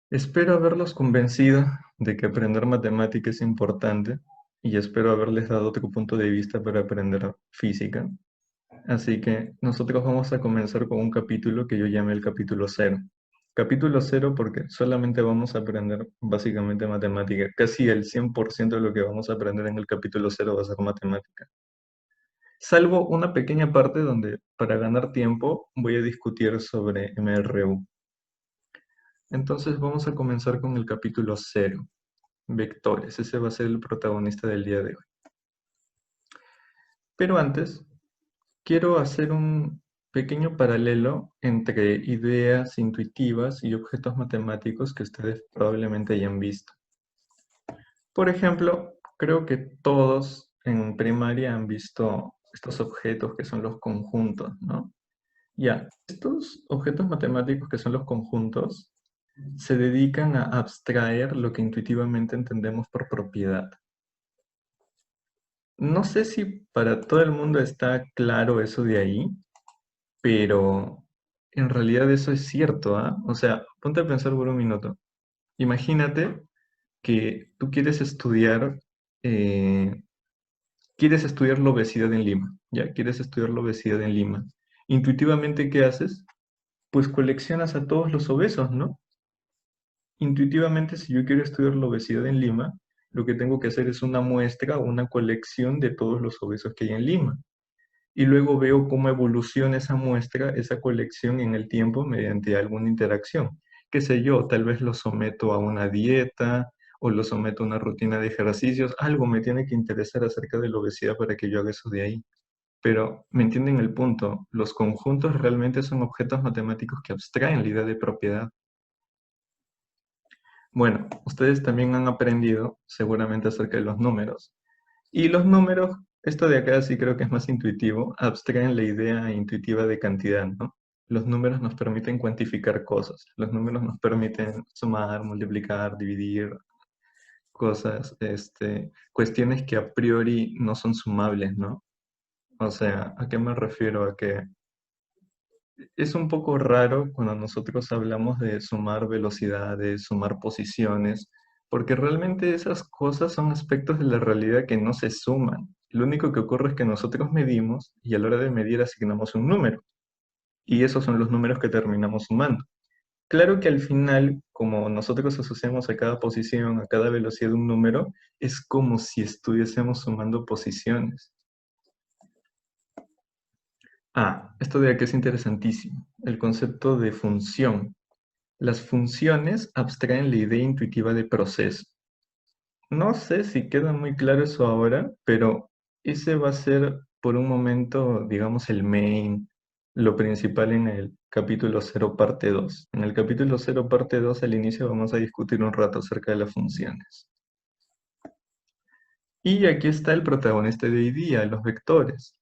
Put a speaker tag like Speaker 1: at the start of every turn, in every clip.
Speaker 1: Espero haberlos convencido de que aprender matemática es importante y espero haberles dado otro punto de vista para aprender física. Así que nosotros vamos a comenzar con un capítulo que yo llamé el capítulo cero. Capítulo cero porque solamente vamos a aprender básicamente matemática. Casi el 100% de lo que vamos a aprender en el capítulo cero va a ser matemática. Salvo una pequeña parte donde para ganar tiempo voy a discutir sobre MRU. Entonces vamos a comenzar con el capítulo cero. Vectores, ese va a ser el protagonista del día de hoy. Pero antes, quiero hacer un pequeño paralelo entre ideas intuitivas y objetos matemáticos que ustedes probablemente hayan visto. Por ejemplo, creo que todos en primaria han visto estos objetos que son los conjuntos, ¿no? Ya, estos objetos matemáticos que son los conjuntos se dedican a abstraer lo que intuitivamente entendemos por propiedad. No sé si para todo el mundo está claro eso de ahí, pero en realidad eso es cierto, ¿ah? O sea, ponte a pensar por un minuto. Imagínate que tú eh, quieres estudiar la obesidad en Lima, ¿ya? Quieres estudiar la obesidad en Lima. Intuitivamente, ¿qué haces? Pues coleccionas a todos los obesos, ¿no? Intuitivamente, si yo quiero estudiar la obesidad en Lima, lo que tengo que hacer es una muestra o una colección de todos los obesos que hay en Lima. Y luego veo cómo evoluciona esa muestra, esa colección en el tiempo mediante alguna interacción. Qué sé yo, tal vez lo someto a una dieta o lo someto a una rutina de ejercicios, algo me tiene que interesar acerca de la obesidad para que yo haga eso de ahí. Pero, ¿me entienden el punto? Los conjuntos realmente son objetos matemáticos que abstraen la idea de propiedad. Bueno, ustedes también han aprendido seguramente acerca de los números. Y los números, esto de acá sí creo que es más intuitivo, abstraen la idea intuitiva de cantidad, ¿no? Los números nos permiten cuantificar cosas, los números nos permiten sumar, multiplicar, dividir cosas, cuestiones que a priori no son sumables, ¿no? O sea, ¿a qué me refiero? A que es un poco raro cuando nosotros hablamos de sumar velocidades, sumar posiciones, porque realmente esas cosas son aspectos de la realidad que no se suman. Lo único que ocurre es que nosotros medimos y a la hora de medir asignamos un número, y esos son los números que terminamos sumando. Claro que al final, como nosotros asociamos a cada posición, a cada velocidad un número, es como si estuviésemos sumando posiciones. Ah, esto de aquí es interesantísimo, el concepto de función. Las funciones abstraen la idea intuitiva de proceso. No sé si queda muy claro eso ahora, pero ese va a ser por un momento, digamos, el main, lo principal en el capítulo cero parte 2. En el capítulo cero parte 2 al inicio vamos a discutir un rato acerca de las funciones. Y aquí está el protagonista de hoy día, los vectores.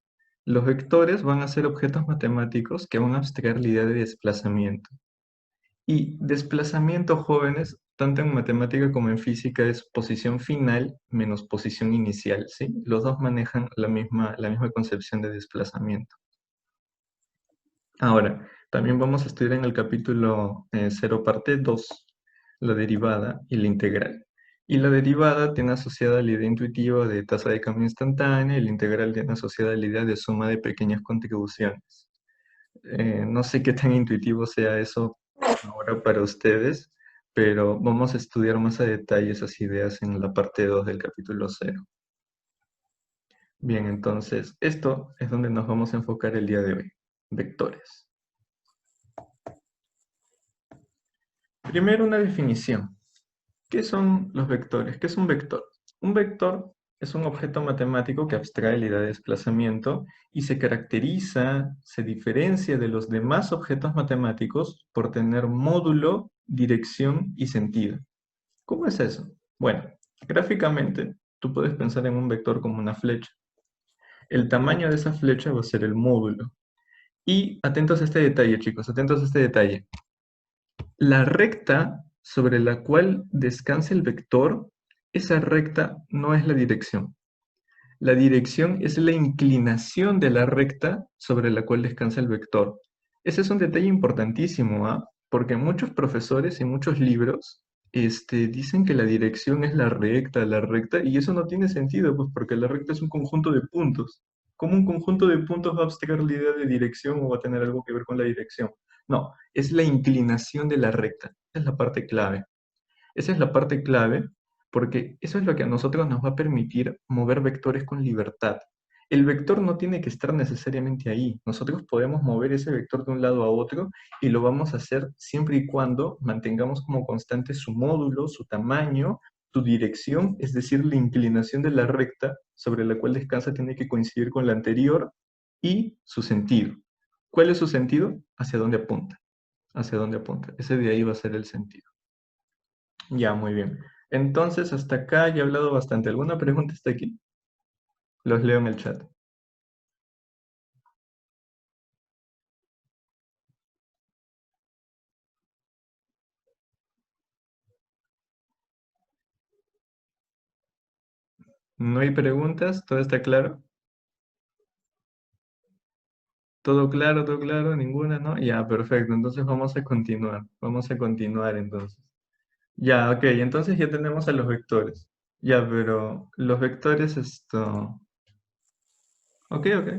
Speaker 1: Los vectores van a ser objetos matemáticos que van a abstraer la idea de desplazamiento. Y desplazamiento, jóvenes, tanto en matemática como en física, es posición final menos posición inicial, ¿sí? Los dos manejan la misma concepción de desplazamiento. Ahora, también vamos a estudiar en el capítulo 0, parte 2, la derivada y la integral. Y la derivada tiene asociada la idea intuitiva de tasa de cambio instantánea y la integral tiene asociada la idea de suma de pequeñas contribuciones. No sé qué tan intuitivo sea eso ahora para ustedes, pero vamos a estudiar más a detalle esas ideas en la parte 2 del capítulo cero. Bien, entonces, esto es donde nos vamos a enfocar el día de hoy, vectores. Primero, una definición. ¿Qué son los vectores? ¿Qué es un vector? Un vector es un objeto matemático que abstrae la idea de desplazamiento y se caracteriza, se diferencia de los demás objetos matemáticos por tener módulo, dirección y sentido. ¿Cómo es eso? Bueno, gráficamente tú puedes pensar en un vector como una flecha. El tamaño de esa flecha va a ser el módulo. Y atentos a este detalle, chicos, atentos a este detalle. La recta sobre la cual descansa el vector, esa recta no es la dirección. La dirección es la inclinación de la recta sobre la cual descansa el vector. Ese es un detalle importantísimo, ¿ah? porque muchos profesores y muchos libros dicen que la dirección es la recta, y eso no tiene sentido, pues porque la recta es un conjunto de puntos. ¿Cómo un conjunto de puntos va a abstraer la idea de dirección o va a tener algo que ver con la dirección? No, es la inclinación de la recta. Esa es la parte clave. Esa es la parte clave porque eso es lo que a nosotros nos va a permitir mover vectores con libertad. El vector no tiene que estar necesariamente ahí. Nosotros podemos mover ese vector de un lado a otro y lo vamos a hacer siempre y cuando mantengamos como constante su módulo, su tamaño, su dirección, es decir, la inclinación de la recta sobre la cual descansa tiene que coincidir con la anterior y su sentido. ¿Cuál es su sentido? Hacia dónde apunta. Hacia dónde apunta. Ese de ahí va a ser el sentido. Ya, muy bien. Entonces, hasta acá ya he hablado bastante. ¿Alguna pregunta hasta aquí? Los leo en el chat. ¿No hay preguntas? ¿Todo está claro? ¿Todo claro? ¿Todo claro? ¿Ninguna? ¿No? Ya, perfecto. Entonces vamos a continuar. Vamos a continuar entonces. Ya, ok. Entonces ya tenemos a los vectores. Ya, pero los vectores, esto... Ok, ok.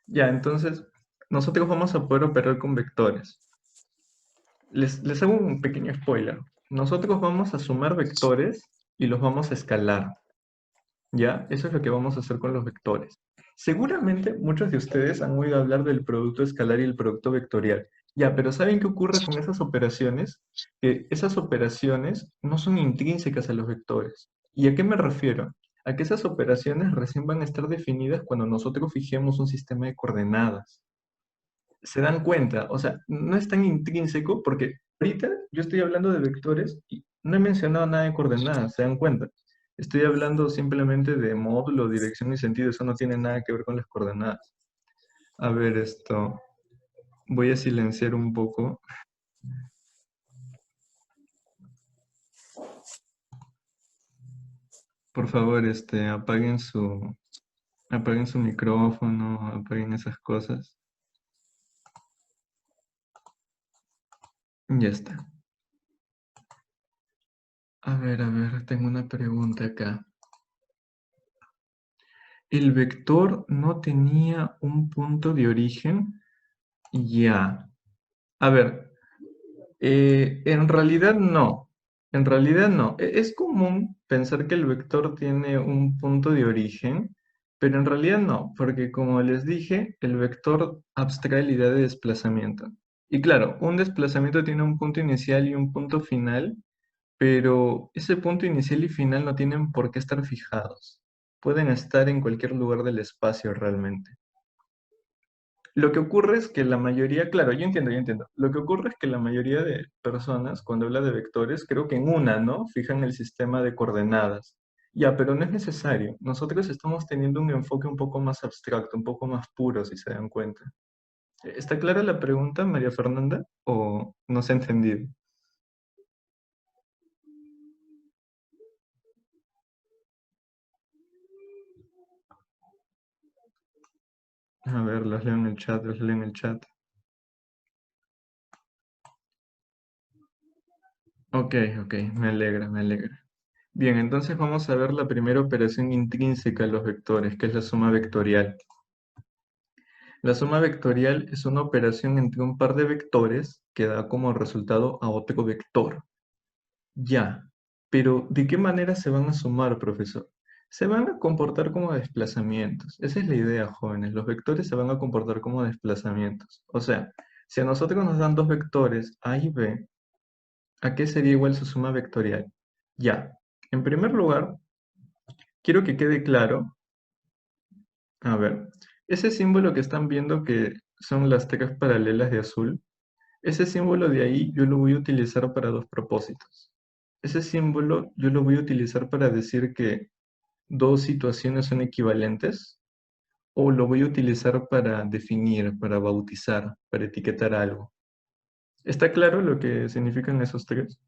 Speaker 1: Ya, entonces nosotros vamos a poder operar con vectores. Les hago un pequeño spoiler. Nosotros vamos a sumar vectores y los vamos a escalar. ¿Ya? Eso es lo que vamos a hacer con los vectores. Seguramente muchos de ustedes han oído hablar del producto escalar y el producto vectorial. Ya, pero ¿saben qué ocurre con esas operaciones? Que esas operaciones no son intrínsecas a los vectores. ¿Y a qué me refiero? A que esas operaciones recién van a estar definidas cuando nosotros fijemos un sistema de coordenadas. ¿Se dan cuenta? O sea, no es tan intrínseco porque ahorita yo estoy hablando de vectores y no he mencionado nada de coordenadas, ¿se dan cuenta? Estoy hablando simplemente de módulo, dirección y sentido, eso no tiene nada que ver con las coordenadas. A ver, esto, voy a silenciar un poco. Por favor, apaguen su micrófono, apaguen esas cosas. Ya está. A ver, tengo una pregunta acá. ¿El vector no tenía un punto de origen? Ya. A ver, en realidad no. En realidad no. Es común pensar que el vector tiene un punto de origen, pero en realidad no, porque como les dije, el vector abstrae la idea de desplazamiento. Y claro, un desplazamiento tiene un punto inicial y un punto final, pero ese punto inicial y final no tienen por qué estar fijados. Pueden estar en cualquier lugar del espacio realmente. Lo que ocurre es que la mayoría, claro, yo entiendo. Lo que ocurre es que la mayoría de personas, cuando habla de vectores, creo que en una, ¿no? Fijan el sistema de coordenadas. Ya, pero no es necesario. Nosotros estamos teniendo un enfoque un poco más abstracto, un poco más puro, si se dan cuenta. ¿Está clara la pregunta, María Fernanda? ¿O no se ha entendido? A ver, los leo en el chat, los leo en el chat. Ok, ok, me alegra, me alegra. Bien, entonces vamos a ver la primera operación intrínseca de los vectores, que es la suma vectorial. La suma vectorial es una operación entre un par de vectores que da como resultado a otro vector. Ya, pero ¿de qué manera se van a sumar, profesor? Se van a comportar como desplazamientos. Esa es la idea, jóvenes. Los vectores se van a comportar como desplazamientos. O sea, si a nosotros nos dan dos vectores A y B, ¿a qué sería igual su suma vectorial? Ya, en primer lugar, quiero que quede claro. A ver, ese símbolo que están viendo que son las teclas paralelas de azul, ese símbolo de ahí yo lo voy a utilizar para dos propósitos. Ese símbolo yo lo voy a utilizar para decir que dos situaciones son equivalentes, o lo voy a utilizar para definir, para bautizar, para etiquetar algo. ¿Está claro lo que significan esos tres?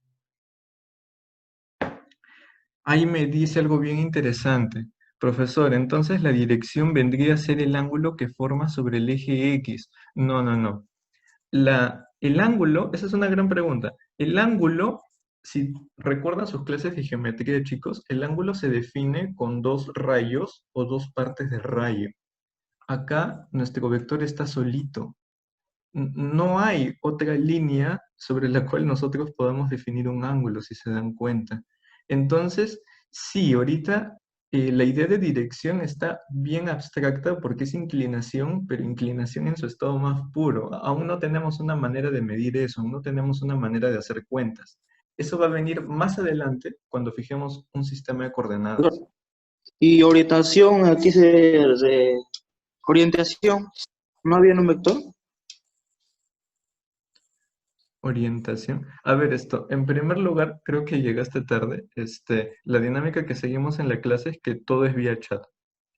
Speaker 1: Ahí me dice algo bien interesante. Profesor, entonces la dirección vendría a ser el ángulo que forma sobre el eje X. No, no, no. El ángulo, esa es una gran pregunta. El ángulo, si recuerdan sus clases de geometría, chicos, el ángulo se define con dos rayos o dos partes de rayo. Acá nuestro vector está solito. No hay otra línea sobre la cual nosotros podamos definir un ángulo, si se dan cuenta. Entonces, sí, ahorita la idea de dirección está bien abstracta porque es inclinación, pero inclinación en su estado más puro. Aún no tenemos una manera de medir eso, aún no tenemos una manera de hacer cuentas. Eso va a venir más adelante cuando fijemos un sistema de coordenadas.
Speaker 2: Y orientación, aquí orientación, ¿no había un vector?
Speaker 1: Orientación. A ver, esto, en primer lugar, creo que llegaste tarde. La dinámica que seguimos en la clase es que todo es vía chat.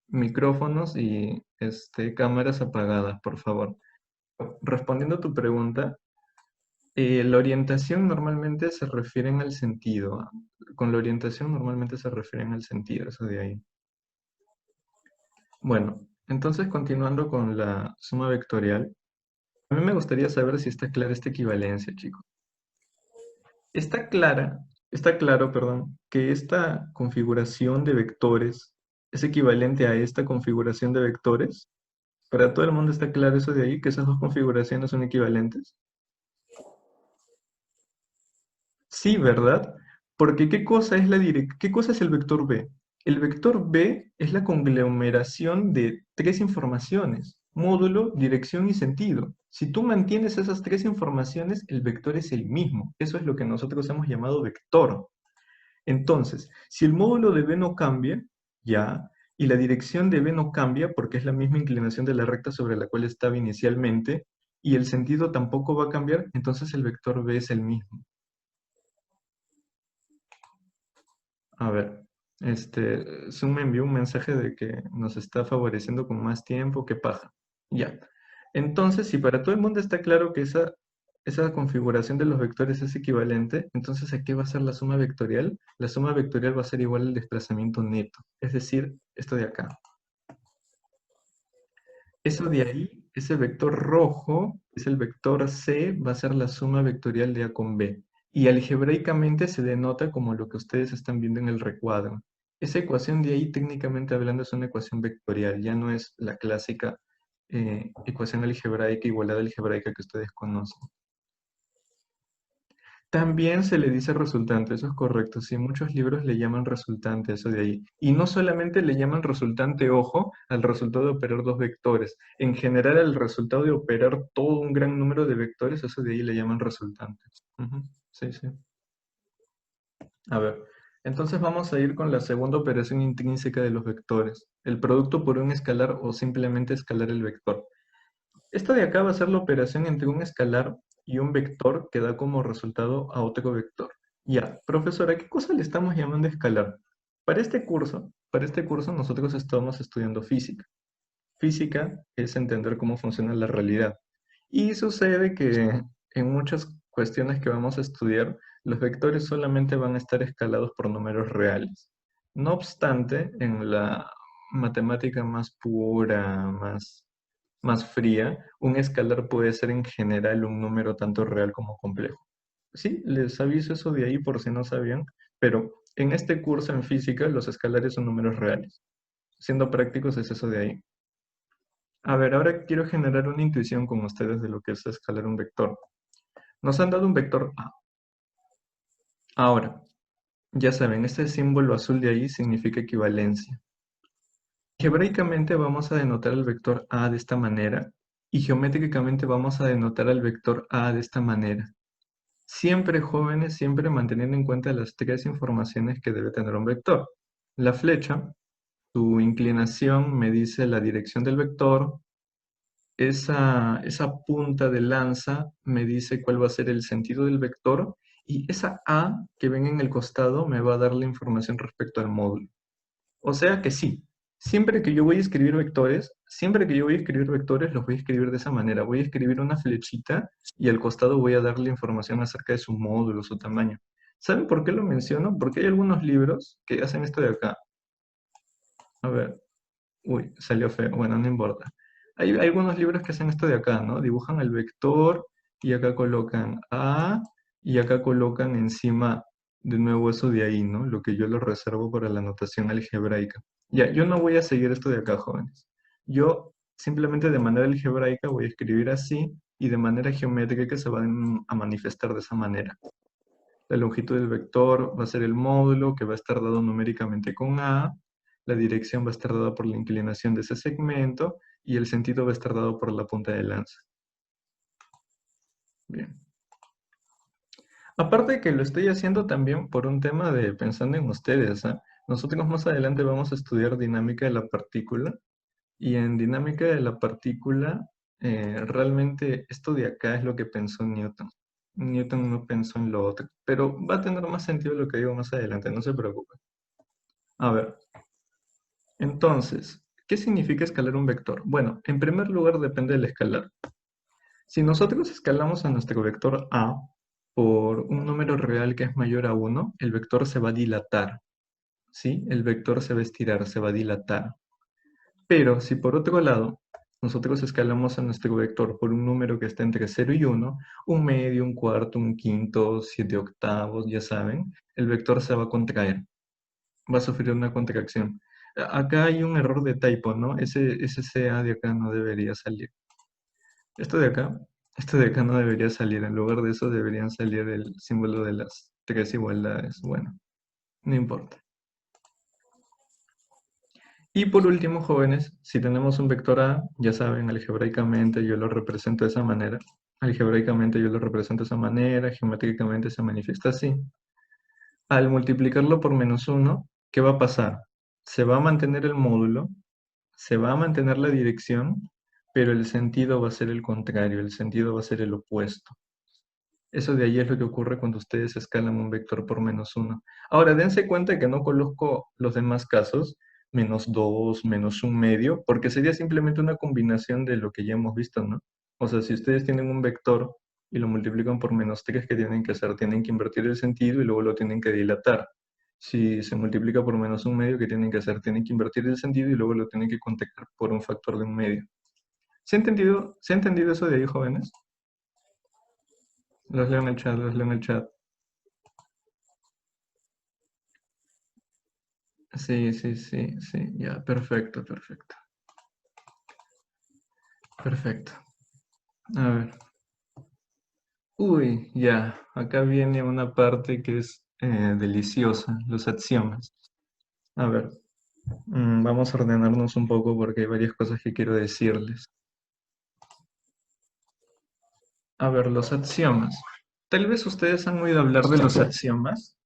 Speaker 1: Micrófonos y cámaras apagadas, por favor. Respondiendo a tu pregunta, la orientación normalmente se refieren al sentido. Con la orientación normalmente se refieren al sentido, eso de ahí. Bueno, entonces continuando con la suma vectorial, a mí me gustaría saber si está clara esta equivalencia, chicos. Está claro, perdón, que esta configuración de vectores es equivalente a esta configuración de vectores. Para todo el mundo está claro eso de ahí, que esas dos configuraciones son equivalentes. Sí, ¿verdad? Porque ¿qué cosa es el vector B? El vector B es la conglomeración de tres informaciones: módulo, dirección y sentido. Si tú mantienes esas tres informaciones, el vector es el mismo. Eso es lo que nosotros hemos llamado vector. Entonces, si el módulo de B no cambia, ya, y la dirección de B no cambia porque es la misma inclinación de la recta sobre la cual estaba inicialmente, y el sentido tampoco va a cambiar, entonces el vector B es el mismo. A ver, Zoom me envió un mensaje de que nos está favoreciendo con más tiempo, qué paja. Ya. Entonces, si para todo el mundo está claro que esa configuración de los vectores es equivalente, entonces ¿a qué va a ser la suma vectorial? La suma vectorial va a ser igual al desplazamiento neto, es decir, esto de acá. Eso de ahí, ese vector rojo, es el vector C, va a ser la suma vectorial de A con B. Y algebraicamente se denota como lo que ustedes están viendo en el recuadro. Esa ecuación de ahí, técnicamente hablando, es una ecuación vectorial, ya no es la clásica ecuación algebraica, igualdad algebraica que ustedes conocen. También se le dice resultante, eso es correcto. Sí, muchos libros le llaman resultante, eso de ahí. Y no solamente le llaman resultante, ojo, al resultado de operar dos vectores. En general, al resultado de operar todo un gran número de vectores, eso de ahí le llaman resultante. Ujú, sí, sí. A ver, entonces vamos a ir con la segunda operación intrínseca de los vectores. El producto por un escalar o simplemente escalar el vector. Esta de acá va a ser la operación entre un escalar y un vector que da como resultado a otro vector. Ya, profesora, ¿qué cosa le estamos llamando escalar? Para este curso nosotros estamos estudiando física. Física es entender cómo funciona la realidad. Y sucede que en muchas cuestiones que vamos a estudiar, los vectores solamente van a estar escalados por números reales. No obstante, en la matemática más pura, más fría, un escalar puede ser en general un número tanto real como complejo. Sí, les aviso eso de ahí por si no sabían, pero en este curso en física los escalares son números reales. Siendo prácticos es eso de ahí. A ver, ahora quiero generar una intuición con ustedes de lo que es escalar un vector. Nos han dado un vector A. Ahora, ya saben, este símbolo azul de ahí significa equivalencia. Algebraicamente vamos a denotar el vector A de esta manera y geométricamente vamos a denotar al vector A de esta manera. Siempre, jóvenes, siempre manteniendo en cuenta las tres informaciones que debe tener un vector. La flecha, su inclinación me dice la dirección del vector. Esa punta de lanza me dice cuál va a ser el sentido del vector. Y esa A que ven en el costado me va a dar la información respecto al módulo. O sea que sí, siempre que yo voy a escribir vectores, los voy a escribir de esa manera. Voy a escribir una flechita y al costado voy a darle información acerca de su módulo, su tamaño. ¿Saben por qué lo menciono? Porque hay algunos libros que hacen esto de acá. A ver, uy, salió feo. Bueno, no importa. Hay algunos libros que hacen esto de acá, ¿no? Dibujan el vector y acá colocan A, y acá colocan encima de nuevo eso de ahí, ¿no? Lo que yo lo reservo para la notación algebraica. Ya, yo no voy a seguir esto de acá, jóvenes. Yo simplemente de manera algebraica voy a escribir así, y de manera geométrica se van a manifestar de esa manera. La longitud del vector va a ser el módulo que va a estar dado numéricamente con A, la dirección va a estar dada por la inclinación de ese segmento y el sentido va a estar dado por la punta de lanza. Bien. Aparte de que lo estoy haciendo también por un tema de pensando en ustedes, ¿eh? Nosotros más adelante vamos a estudiar dinámica de la partícula y en dinámica de la partícula realmente esto de acá es lo que pensó Newton. Newton no pensó en lo otro, pero va a tener más sentido lo que digo más adelante, no se preocupen. A ver, entonces, ¿qué significa escalar un vector? Bueno, en primer lugar depende del escalar. Si nosotros escalamos a nuestro vector A por un número real que es mayor a 1, el vector se va a dilatar, ¿sí? El vector se va a estirar, se va a dilatar. Pero si por otro lado nosotros escalamos a nuestro vector por un número que está entre 0 y 1, un medio, un cuarto, un quinto, 7 octavos, ya saben, el vector se va a contraer, va a sufrir una contracción. Acá hay un error de typo, ¿no? Ese CA de acá no debería salir. Esto de acá, esto de acá no debería salir. En lugar de eso deberían salir el símbolo de las tres igualdades. Bueno, no importa. Y por último, jóvenes, si tenemos un vector A, ya saben, algebraicamente yo lo represento de esa manera. Algebraicamente yo lo represento de esa manera, geométricamente se manifiesta así. Al multiplicarlo por -1, ¿qué va a pasar? Se va a mantener el módulo, se va a mantener la dirección, pero el sentido va a ser el contrario, el sentido va a ser el opuesto. Eso de ahí es lo que ocurre cuando ustedes escalan un vector por -1. Ahora, dense cuenta que no conozco los demás casos, -2, -1/2, porque sería simplemente una combinación de lo que ya hemos visto, ¿no? O sea, si ustedes tienen un vector y lo multiplican por -3, ¿qué tienen que hacer? Tienen que invertir el sentido y luego lo tienen que dilatar. Si se multiplica por -1/2, ¿qué tienen que hacer? Tienen que invertir el sentido y luego lo tienen que contactar por un factor de 1/2. ¿Se ha entendido eso de ahí, jóvenes? Los leo en el chat, los leo en el chat. Sí, sí, sí, sí, ya, perfecto, perfecto. Perfecto. A ver. Uy, ya, acá viene una parte que es deliciosa, los axiomas. A ver, vamos a ordenarnos un poco porque hay varias cosas que quiero decirles. A ver, los axiomas. Tal vez ustedes han oído hablar de los axiomas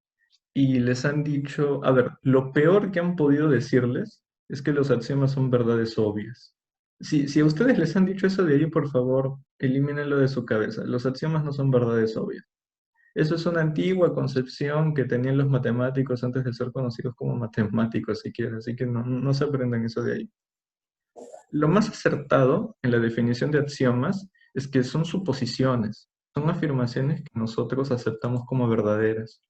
Speaker 1: y les han dicho, a ver, lo peor que han podido decirles es que los axiomas son verdades obvias. Si a ustedes les han dicho eso de ahí, por favor, elimínenlo de su cabeza. Los axiomas no son verdades obvias. Eso es una antigua concepción que tenían los matemáticos antes de ser conocidos como matemáticos siquiera, así que no se aprendan eso de ahí. Lo más acertado en la definición de axiomas es que son suposiciones, son afirmaciones que nosotros aceptamos como verdaderas.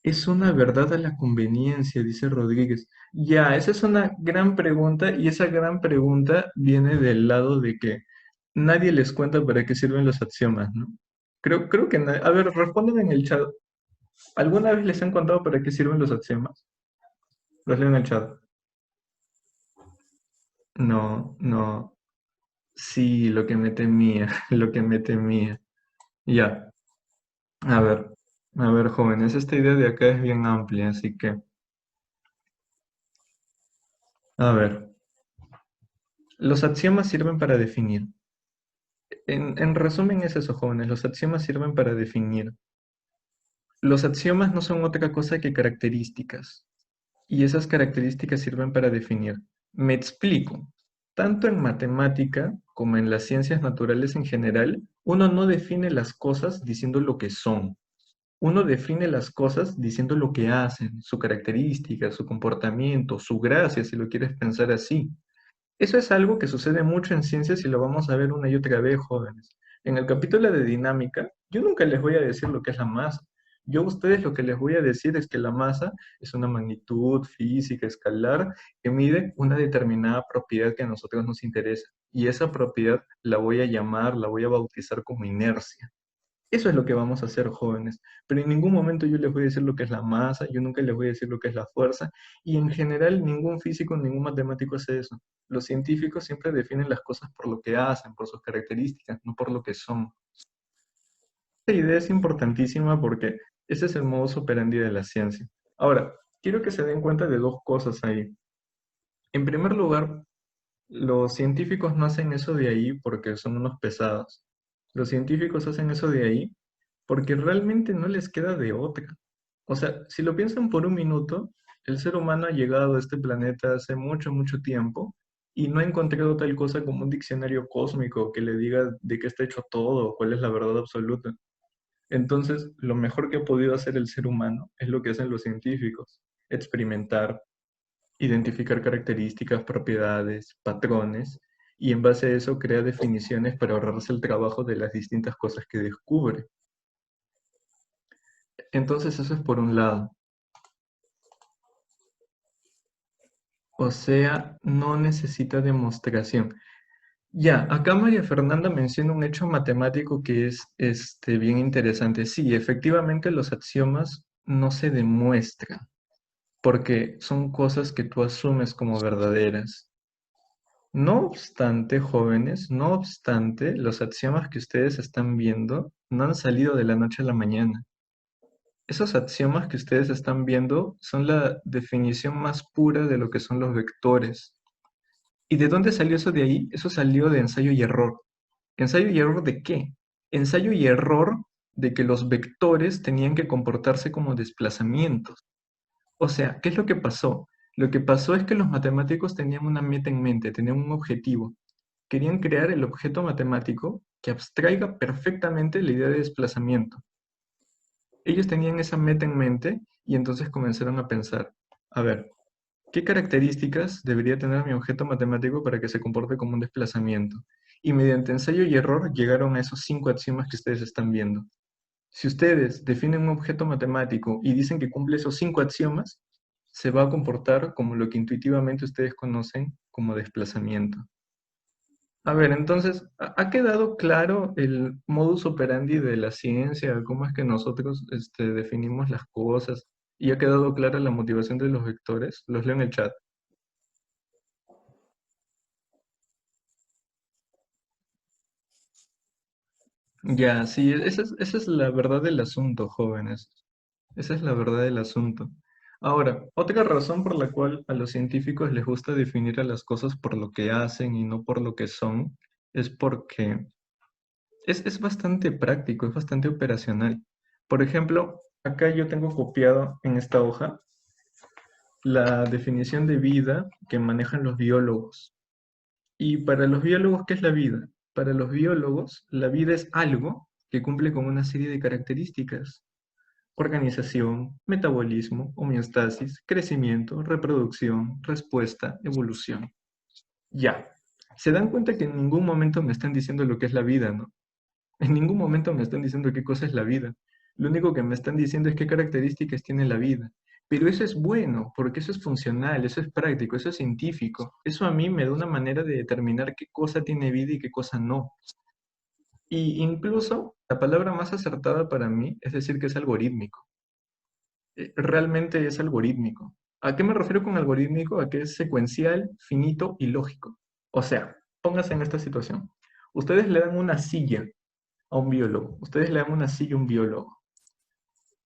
Speaker 1: Es una verdad a la conveniencia, dice Rodríguez. Ya, esa es una gran pregunta y esa gran pregunta viene del lado de que nadie les cuenta para qué sirven los axiomas, ¿no? Creo que nadie. A ver, respondan en el chat. ¿Alguna vez les han contado para qué sirven los axiomas? Los leo en el chat. No, no. Sí, lo que me temía, lo que me temía. Ya, a ver, a ver, jóvenes, esta idea de acá es bien amplia, así que, a ver, los axiomas sirven para definir. En resumen es eso, jóvenes, los axiomas sirven para definir. Los axiomas no son otra cosa que características, y esas características sirven para definir. Me explico. Tanto en matemática como en las ciencias naturales en general, uno no define las cosas diciendo lo que son. Uno define las cosas diciendo lo que hacen, su característica, su comportamiento, su gracia, si lo quieres pensar así. Eso es algo que sucede mucho en ciencias y lo vamos a ver una y otra vez, jóvenes. En el capítulo de dinámica, yo nunca les voy a decir lo que es la masa. Yo a ustedes lo que les voy a decir es que la masa es una magnitud física escalar que mide una determinada propiedad que a nosotros nos interesa. y esa propiedad la voy a llamar, la voy a bautizar como inercia. Eso es lo que vamos a hacer, jóvenes. Pero en ningún momento yo les voy a decir lo que es la masa, yo nunca les voy a decir lo que es la fuerza, y en general ningún físico, ningún matemático hace eso. Los científicos siempre definen las cosas por lo que hacen, por sus características, no por lo que son. Esta idea es importantísima porque ese es el modus operandi de la ciencia. Ahora, quiero que se den cuenta de dos cosas ahí. En primer lugar, los científicos no hacen eso de ahí porque son unos pesados. Los científicos hacen eso de ahí porque realmente no les queda de otra. O sea, si lo piensan por un minuto, el ser humano ha llegado a este planeta hace mucho, mucho tiempo y no ha encontrado tal cosa como un diccionario cósmico que le diga de qué está hecho todo, cuál es la verdad absoluta. Entonces, lo mejor que ha podido hacer el ser humano es lo que hacen los científicos: experimentar, identificar características, propiedades, patrones, y en base a eso crea definiciones para ahorrarse el trabajo de las distintas cosas que descubre. Entonces, eso es por un lado. O sea, no necesita demostración. Ya, acá María Fernanda menciona un hecho matemático que es bien interesante. Sí, efectivamente los axiomas no se demuestran, porque son cosas que tú asumes como verdaderas. No obstante, jóvenes, no obstante, los axiomas que ustedes están viendo no han salido de la noche a la mañana. Esos axiomas que ustedes están viendo son la definición más pura de lo que son los vectores. ¿Y de dónde salió eso de ahí? Eso salió de ensayo y error. ¿Ensayo y error de qué? Ensayo y error de que los vectores tenían que comportarse como desplazamientos. O sea, ¿qué es lo que pasó? Lo que pasó es que los matemáticos tenían una meta en mente, tenían un objetivo. Querían crear el objeto matemático que abstraiga perfectamente la idea de desplazamiento. Ellos tenían esa meta en mente y entonces comenzaron a pensar, a ver, ¿qué características debería tener mi objeto matemático para que se comporte como un desplazamiento? Y mediante ensayo y error llegaron a esos 5 axiomas que ustedes están viendo. Si ustedes definen un objeto matemático y dicen que cumple esos 5 axiomas, se va a comportar como lo que intuitivamente ustedes conocen como desplazamiento. A ver, entonces, ¿ha quedado claro el modus operandi de la ciencia? ¿Cómo es que nosotros definimos las cosas? ¿Y ha quedado clara la motivación de los vectores? Los leo en el chat. Ya, sí, esa es la verdad del asunto, jóvenes. Esa es la verdad del asunto. Ahora, otra razón por la cual a los científicos les gusta definir a las cosas por lo que hacen y no por lo que son, es porque es bastante práctico, es bastante operacional. Por ejemplo, acá yo tengo copiado en esta hoja la definición de vida que manejan los biólogos. Y para los biólogos, ¿qué es la vida? Para los biólogos, la vida es algo que cumple con una serie de características: organización, metabolismo, homeostasis, crecimiento, reproducción, respuesta, evolución. Ya. Se dan cuenta que en ningún momento me están diciendo lo que es la vida, ¿no? En ningún momento me están diciendo qué cosa es la vida. Lo único que me están diciendo es qué características tiene la vida. Pero eso es bueno, porque eso es funcional, eso es práctico, eso es científico. Eso a mí me da una manera de determinar qué cosa tiene vida y qué cosa no. Y incluso la palabra más acertada para mí es decir que es algorítmico. Realmente es algorítmico. ¿A qué me refiero con algorítmico? A que es secuencial, finito y lógico. O sea, póngase en esta situación. Ustedes le dan una silla a un biólogo. Ustedes le dan una silla a un biólogo.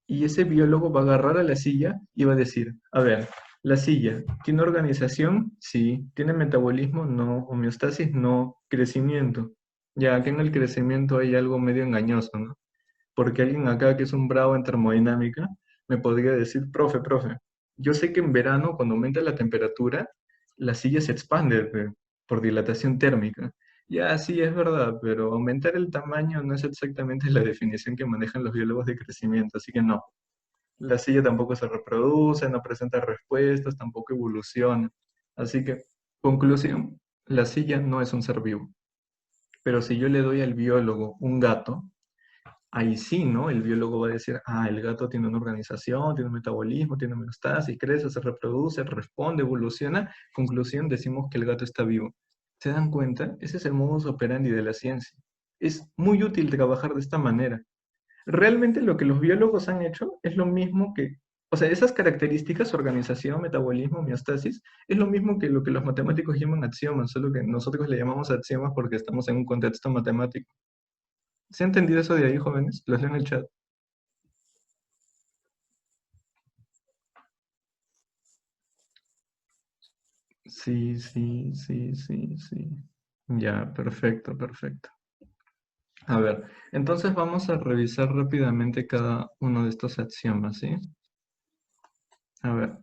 Speaker 1: Y ese biólogo va a agarrar a la silla y va a decir, a ver, la silla, ¿tiene organización? Sí. ¿Tiene metabolismo? No. ¿Homeostasis? No. ¿Crecimiento? Ya, que en el crecimiento hay algo medio engañoso, ¿no? Porque alguien acá que es un bravo en termodinámica me podría decir, profe, yo sé que en verano cuando aumenta la temperatura, la silla se expande por dilatación térmica. Ya, sí, es verdad, pero aumentar el tamaño no es exactamente la definición que manejan los biólogos de crecimiento, así que no. La silla tampoco se reproduce, no presenta respuestas, tampoco evoluciona. Así que, conclusión, la silla no es un ser vivo. Pero si yo le doy al biólogo un gato, ahí sí, ¿no? El biólogo va a decir, ah, el gato tiene una organización, tiene un metabolismo, tiene homeostasis, crece, se reproduce, responde, evoluciona. Conclusión, decimos que el gato está vivo. ¿Se dan cuenta? Ese es el modus operandi de la ciencia. Es muy útil trabajar de esta manera. Realmente lo que los biólogos han hecho es lo mismo que, o sea, esas características, organización, metabolismo, homeostasis, es lo mismo que lo que los matemáticos llaman axiomas, solo que nosotros le llamamos axiomas porque estamos en un contexto matemático. ¿Se ha entendido eso de ahí, jóvenes? Los leo en el chat. Sí, sí, sí, sí, sí. Ya, perfecto, perfecto. A ver, entonces vamos a revisar rápidamente cada uno de estos axiomas, ¿sí? A ver,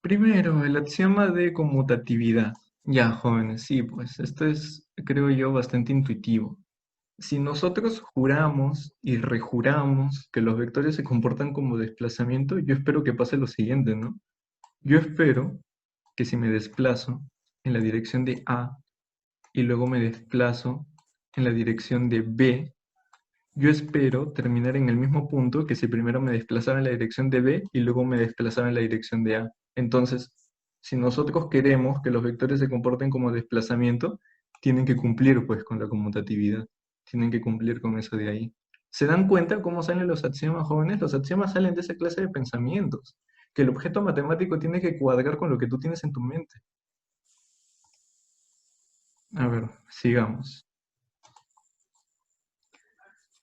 Speaker 1: primero, el axioma de conmutatividad. Ya, jóvenes, sí, pues esto es, creo yo, bastante intuitivo. Si nosotros juramos y rejuramos que los vectores se comportan como desplazamiento, yo espero que pase lo siguiente, ¿no? Yo espero que si me desplazo en la dirección de A y luego me desplazo en la dirección de B, yo espero terminar en el mismo punto que si primero me desplazara en la dirección de B y luego me desplazara en la dirección de A. Entonces, si nosotros queremos que los vectores se comporten como desplazamiento, tienen que cumplir pues con la conmutatividad. Tienen que cumplir con eso de ahí. ¿Se dan cuenta cómo salen los axiomas, jóvenes? Los axiomas salen de esa clase de pensamientos, que el objeto matemático tiene que cuadrar con lo que tú tienes en tu mente. A ver, sigamos.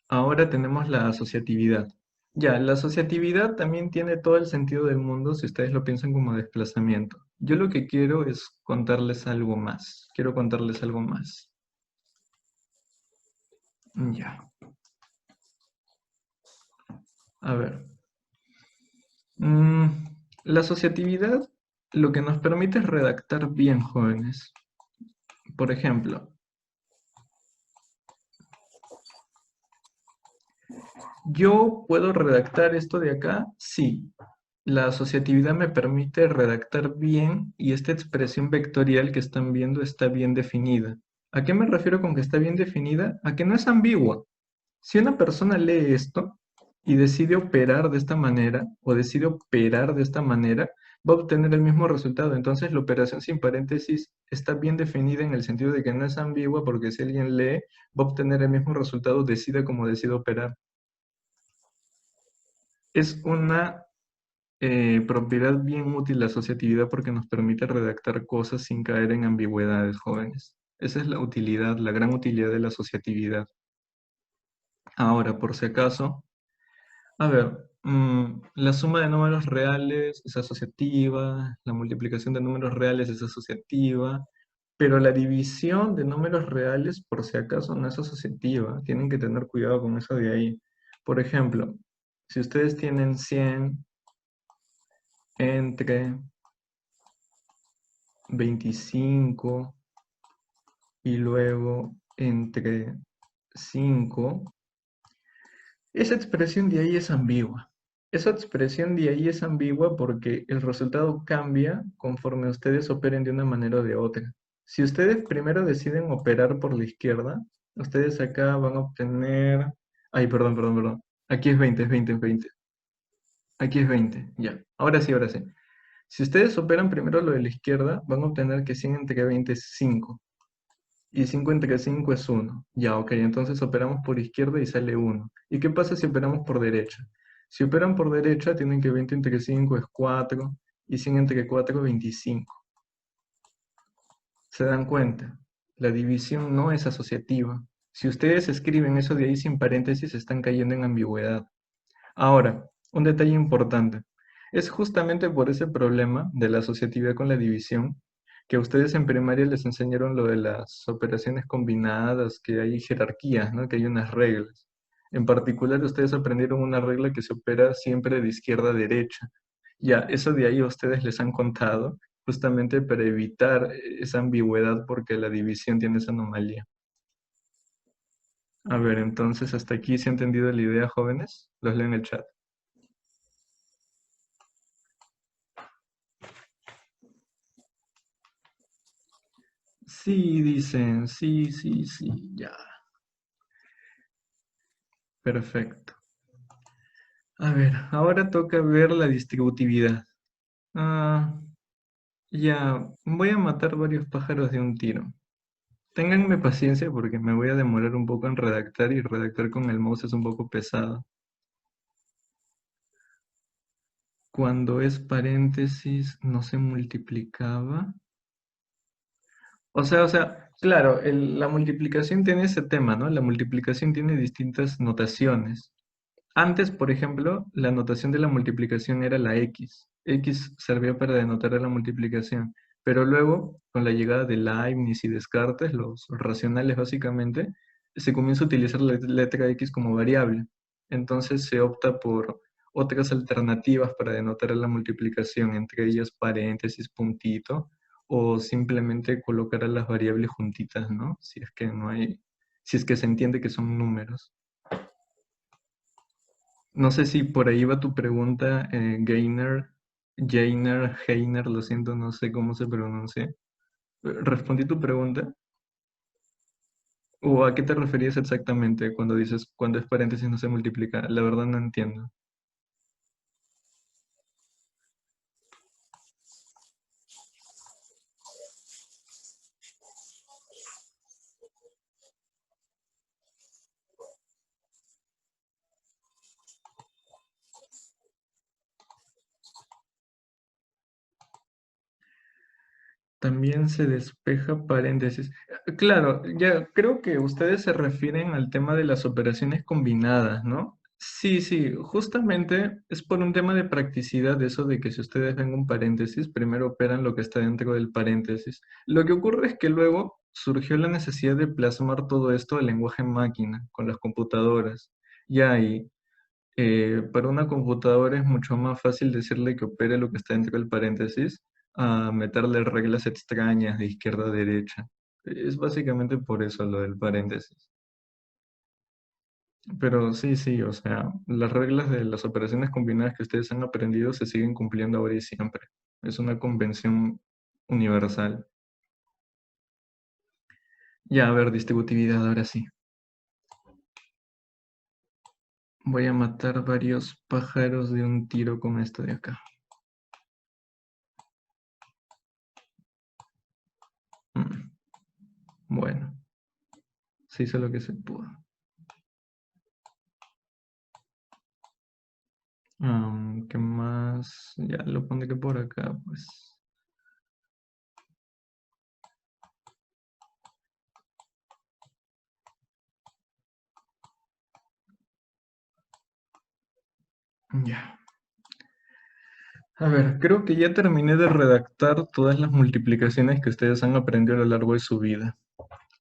Speaker 1: Ahora tenemos la asociatividad. Ya, la asociatividad también tiene todo el sentido del mundo si ustedes lo piensan como desplazamiento. Yo lo que quiero es contarles algo más. Quiero contarles algo más. Ya, a ver. Mm, la asociatividad lo que nos permite es redactar bien, jóvenes. Por ejemplo, ¿yo puedo redactar esto de acá? Sí. La asociatividad me permite redactar bien y esta expresión vectorial que están viendo está bien definida. ¿A qué me refiero con que está bien definida? A que no es ambigua. Si una persona lee esto y decide operar de esta manera o decide operar de esta manera, va a obtener el mismo resultado. Entonces la operación sin paréntesis está bien definida en el sentido de que no es ambigua porque si alguien lee, va a obtener el mismo resultado, decida como decida operar. Es una propiedad bien útil la asociatividad porque nos permite redactar cosas sin caer en ambigüedades, jóvenes. Esa es la utilidad, la gran utilidad de la asociatividad. Ahora, por si acaso, a ver, la suma de números reales es asociativa, la multiplicación de números reales es asociativa, pero la división de números reales, por si acaso, no es asociativa. Tienen que tener cuidado con eso de ahí. Por ejemplo, si ustedes tienen 100 entre 25 y luego entre 5, esa expresión de ahí es ambigua. Esa expresión de ahí es ambigua porque el resultado cambia conforme ustedes operen de una manera o de otra. Si ustedes primero deciden operar por la izquierda, ustedes acá van a obtener... Ay, perdón, perdón, perdón. Aquí es 20, es 20, es 20. Aquí es 20, ya. Ahora sí, ahora sí. Si ustedes operan primero lo de la izquierda, van a obtener que 100 entre 20 es 5. Y 5 entre 5 es 1. Ya, ok, entonces operamos por izquierda y sale 1. ¿Y qué pasa si operamos por derecha? Si operan por derecha, tienen que 20 entre 5 es 4 y 100 entre 4 es 25. ¿Se dan cuenta? La división no es asociativa. Si ustedes escriben eso de ahí sin paréntesis, están cayendo en ambigüedad. Ahora, un detalle importante. Es justamente por ese problema de la asociatividad con la división que a ustedes en primaria les enseñaron lo de las operaciones combinadas, que hay jerarquías, ¿no? Que hay unas reglas. En particular, ustedes aprendieron una regla que se opera siempre de izquierda a derecha. Ya, eso de ahí a ustedes les han contado, justamente para evitar esa ambigüedad porque la división tiene esa anomalía. A ver, entonces, ¿hasta aquí se ha entendido la idea, jóvenes? Los leo en el chat. Sí, dicen, sí, sí, sí, ya. Perfecto. A ver, ahora toca ver la distributividad. Ah, ya, voy a matar varios pájaros de un tiro. ténganme paciencia porque me voy a demorar un poco en redactar y redactar con el mouse es un poco pesado. Cuando es paréntesis no se multiplicaba. O sea, claro, la multiplicación tiene ese tema, ¿no? La multiplicación tiene distintas notaciones. Antes, por ejemplo, la notación de la multiplicación era la X. X servía para denotar a la multiplicación. Pero luego, con la llegada de Leibniz y Descartes, los racionales básicamente, se comienza a utilizar la letra X como variable. Entonces se opta por otras alternativas para denotar a la multiplicación, entre ellas paréntesis, puntito, o simplemente colocar a las variables juntitas, ¿no? Si es que no hay, si es que se entiende que son números. No sé si por ahí va tu pregunta, Heiner, lo siento, no sé cómo se pronuncia. ¿Respondí tu pregunta? ¿O a qué te referías exactamente cuando dices cuando es paréntesis no se multiplica? La verdad no entiendo. También se despeja paréntesis. Claro, ya creo que ustedes se refieren al tema de las operaciones combinadas, ¿no? Sí, sí, justamente es por un tema de practicidad eso de que si ustedes ven un paréntesis, primero operan lo que está dentro del paréntesis. Lo que ocurre es que luego surgió la necesidad de plasmar todo esto al lenguaje máquina, con las computadoras. Ya, y para una computadora es mucho más fácil decirle que opere lo que está dentro del paréntesis a meterle reglas extrañas de izquierda a derecha. Es básicamente por eso lo del paréntesis. Pero sí, sí, o sea, las reglas de las operaciones combinadas que ustedes han aprendido se siguen cumpliendo ahora y siempre. Es una convención universal. Ya, a ver, distributividad, ahora sí. Voy a matar varios pájaros de un tiro con esto de acá. Mm, Bueno, se hizo lo que se pudo. ¿Qué más? Ya lo pondré por acá, pues. Ya. A ver, creo que ya terminé de redactar todas las multiplicaciones que ustedes han aprendido a lo largo de su vida.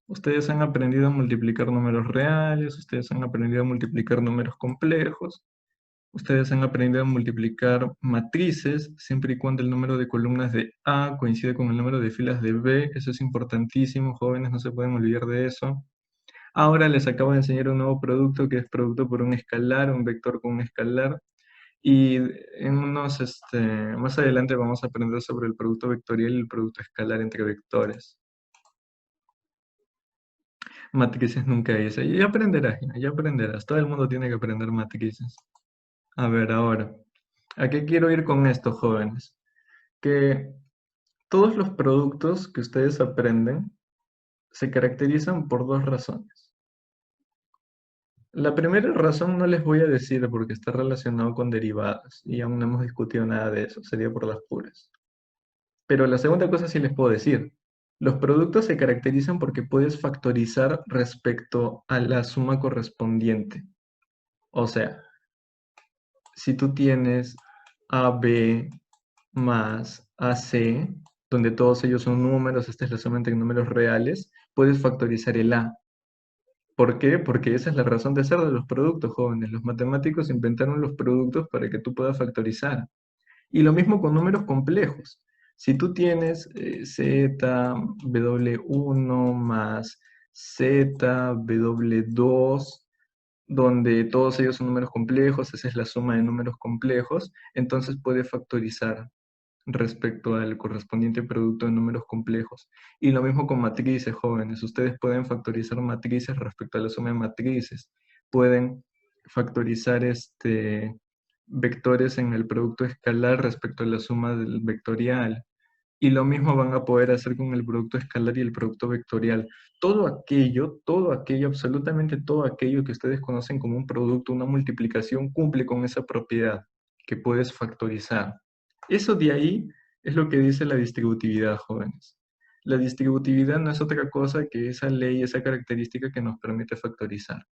Speaker 1: Ustedes han aprendido a multiplicar números reales, ustedes han aprendido a multiplicar números complejos, ustedes han aprendido a multiplicar matrices, siempre y cuando el número de columnas de A coincide con el número de filas de B. Eso es importantísimo, jóvenes, no se pueden olvidar de eso. Ahora les acabo de enseñar un nuevo producto que es producto por un escalar, un vector con un escalar. Y más adelante vamos a aprender sobre el producto vectorial y el producto escalar entre vectores. Matrices nunca hice. Y ya aprenderás, ya aprenderás. Todo el mundo tiene que aprender matrices. A ver, ahora, ¿a qué quiero ir con esto, jóvenes? Que todos los productos que ustedes aprenden se caracterizan por dos razones. La primera razón no les voy a decir porque está relacionado con derivadas y aún no hemos discutido nada de eso, sería por las puras. Pero la segunda cosa sí les puedo decir. Los productos se caracterizan porque puedes factorizar respecto a la suma correspondiente. O sea, si tú tienes AB más AC, donde todos ellos son números, esta es la suma entre números reales, puedes factorizar el A. ¿Por qué? Porque esa es la razón de ser de los productos, jóvenes. Los matemáticos inventaron los productos para que tú puedas factorizar. Y lo mismo con números complejos. Si tú tienes z, w1 más z, w2, donde todos ellos son números complejos, esa es la suma de números complejos, entonces puedes factorizar respecto al correspondiente producto de números complejos. Y lo mismo con matrices, jóvenes. Ustedes pueden factorizar matrices respecto a la suma de matrices. Pueden factorizar vectores en el producto escalar respecto a la suma del vectorial. Y lo mismo van a poder hacer con el producto escalar y el producto vectorial. Todo aquello, absolutamente todo aquello que ustedes conocen como un producto, una multiplicación, cumple con esa propiedad que puedes factorizar. Eso de ahí es lo que dice la distributividad, jóvenes. La distributividad no es otra cosa que esa ley, esa característica que nos permite factorizar.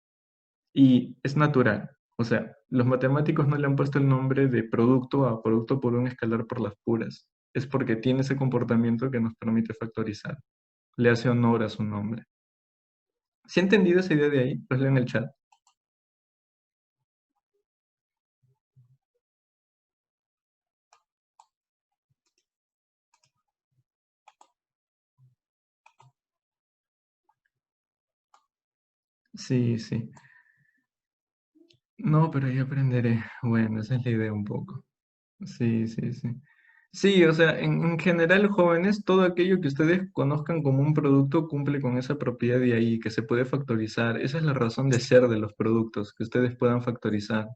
Speaker 1: Y es natural. O sea, los matemáticos no le han puesto el nombre de producto a producto por un escalar por las puras. Es porque tiene ese comportamiento que nos permite factorizar. Le hace honor a su nombre. ¿Sí ha entendido esa idea de ahí? Pues leo en el chat. Sí, sí. No, pero ya aprenderé. Bueno, esa es la idea un poco. Sí, sí, sí. Sí, o sea, en general, jóvenes, todo aquello que ustedes conozcan como un producto cumple con esa propiedad de ahí, que se puede factorizar. Esa es la razón de ser de los productos, que ustedes puedan factorizar.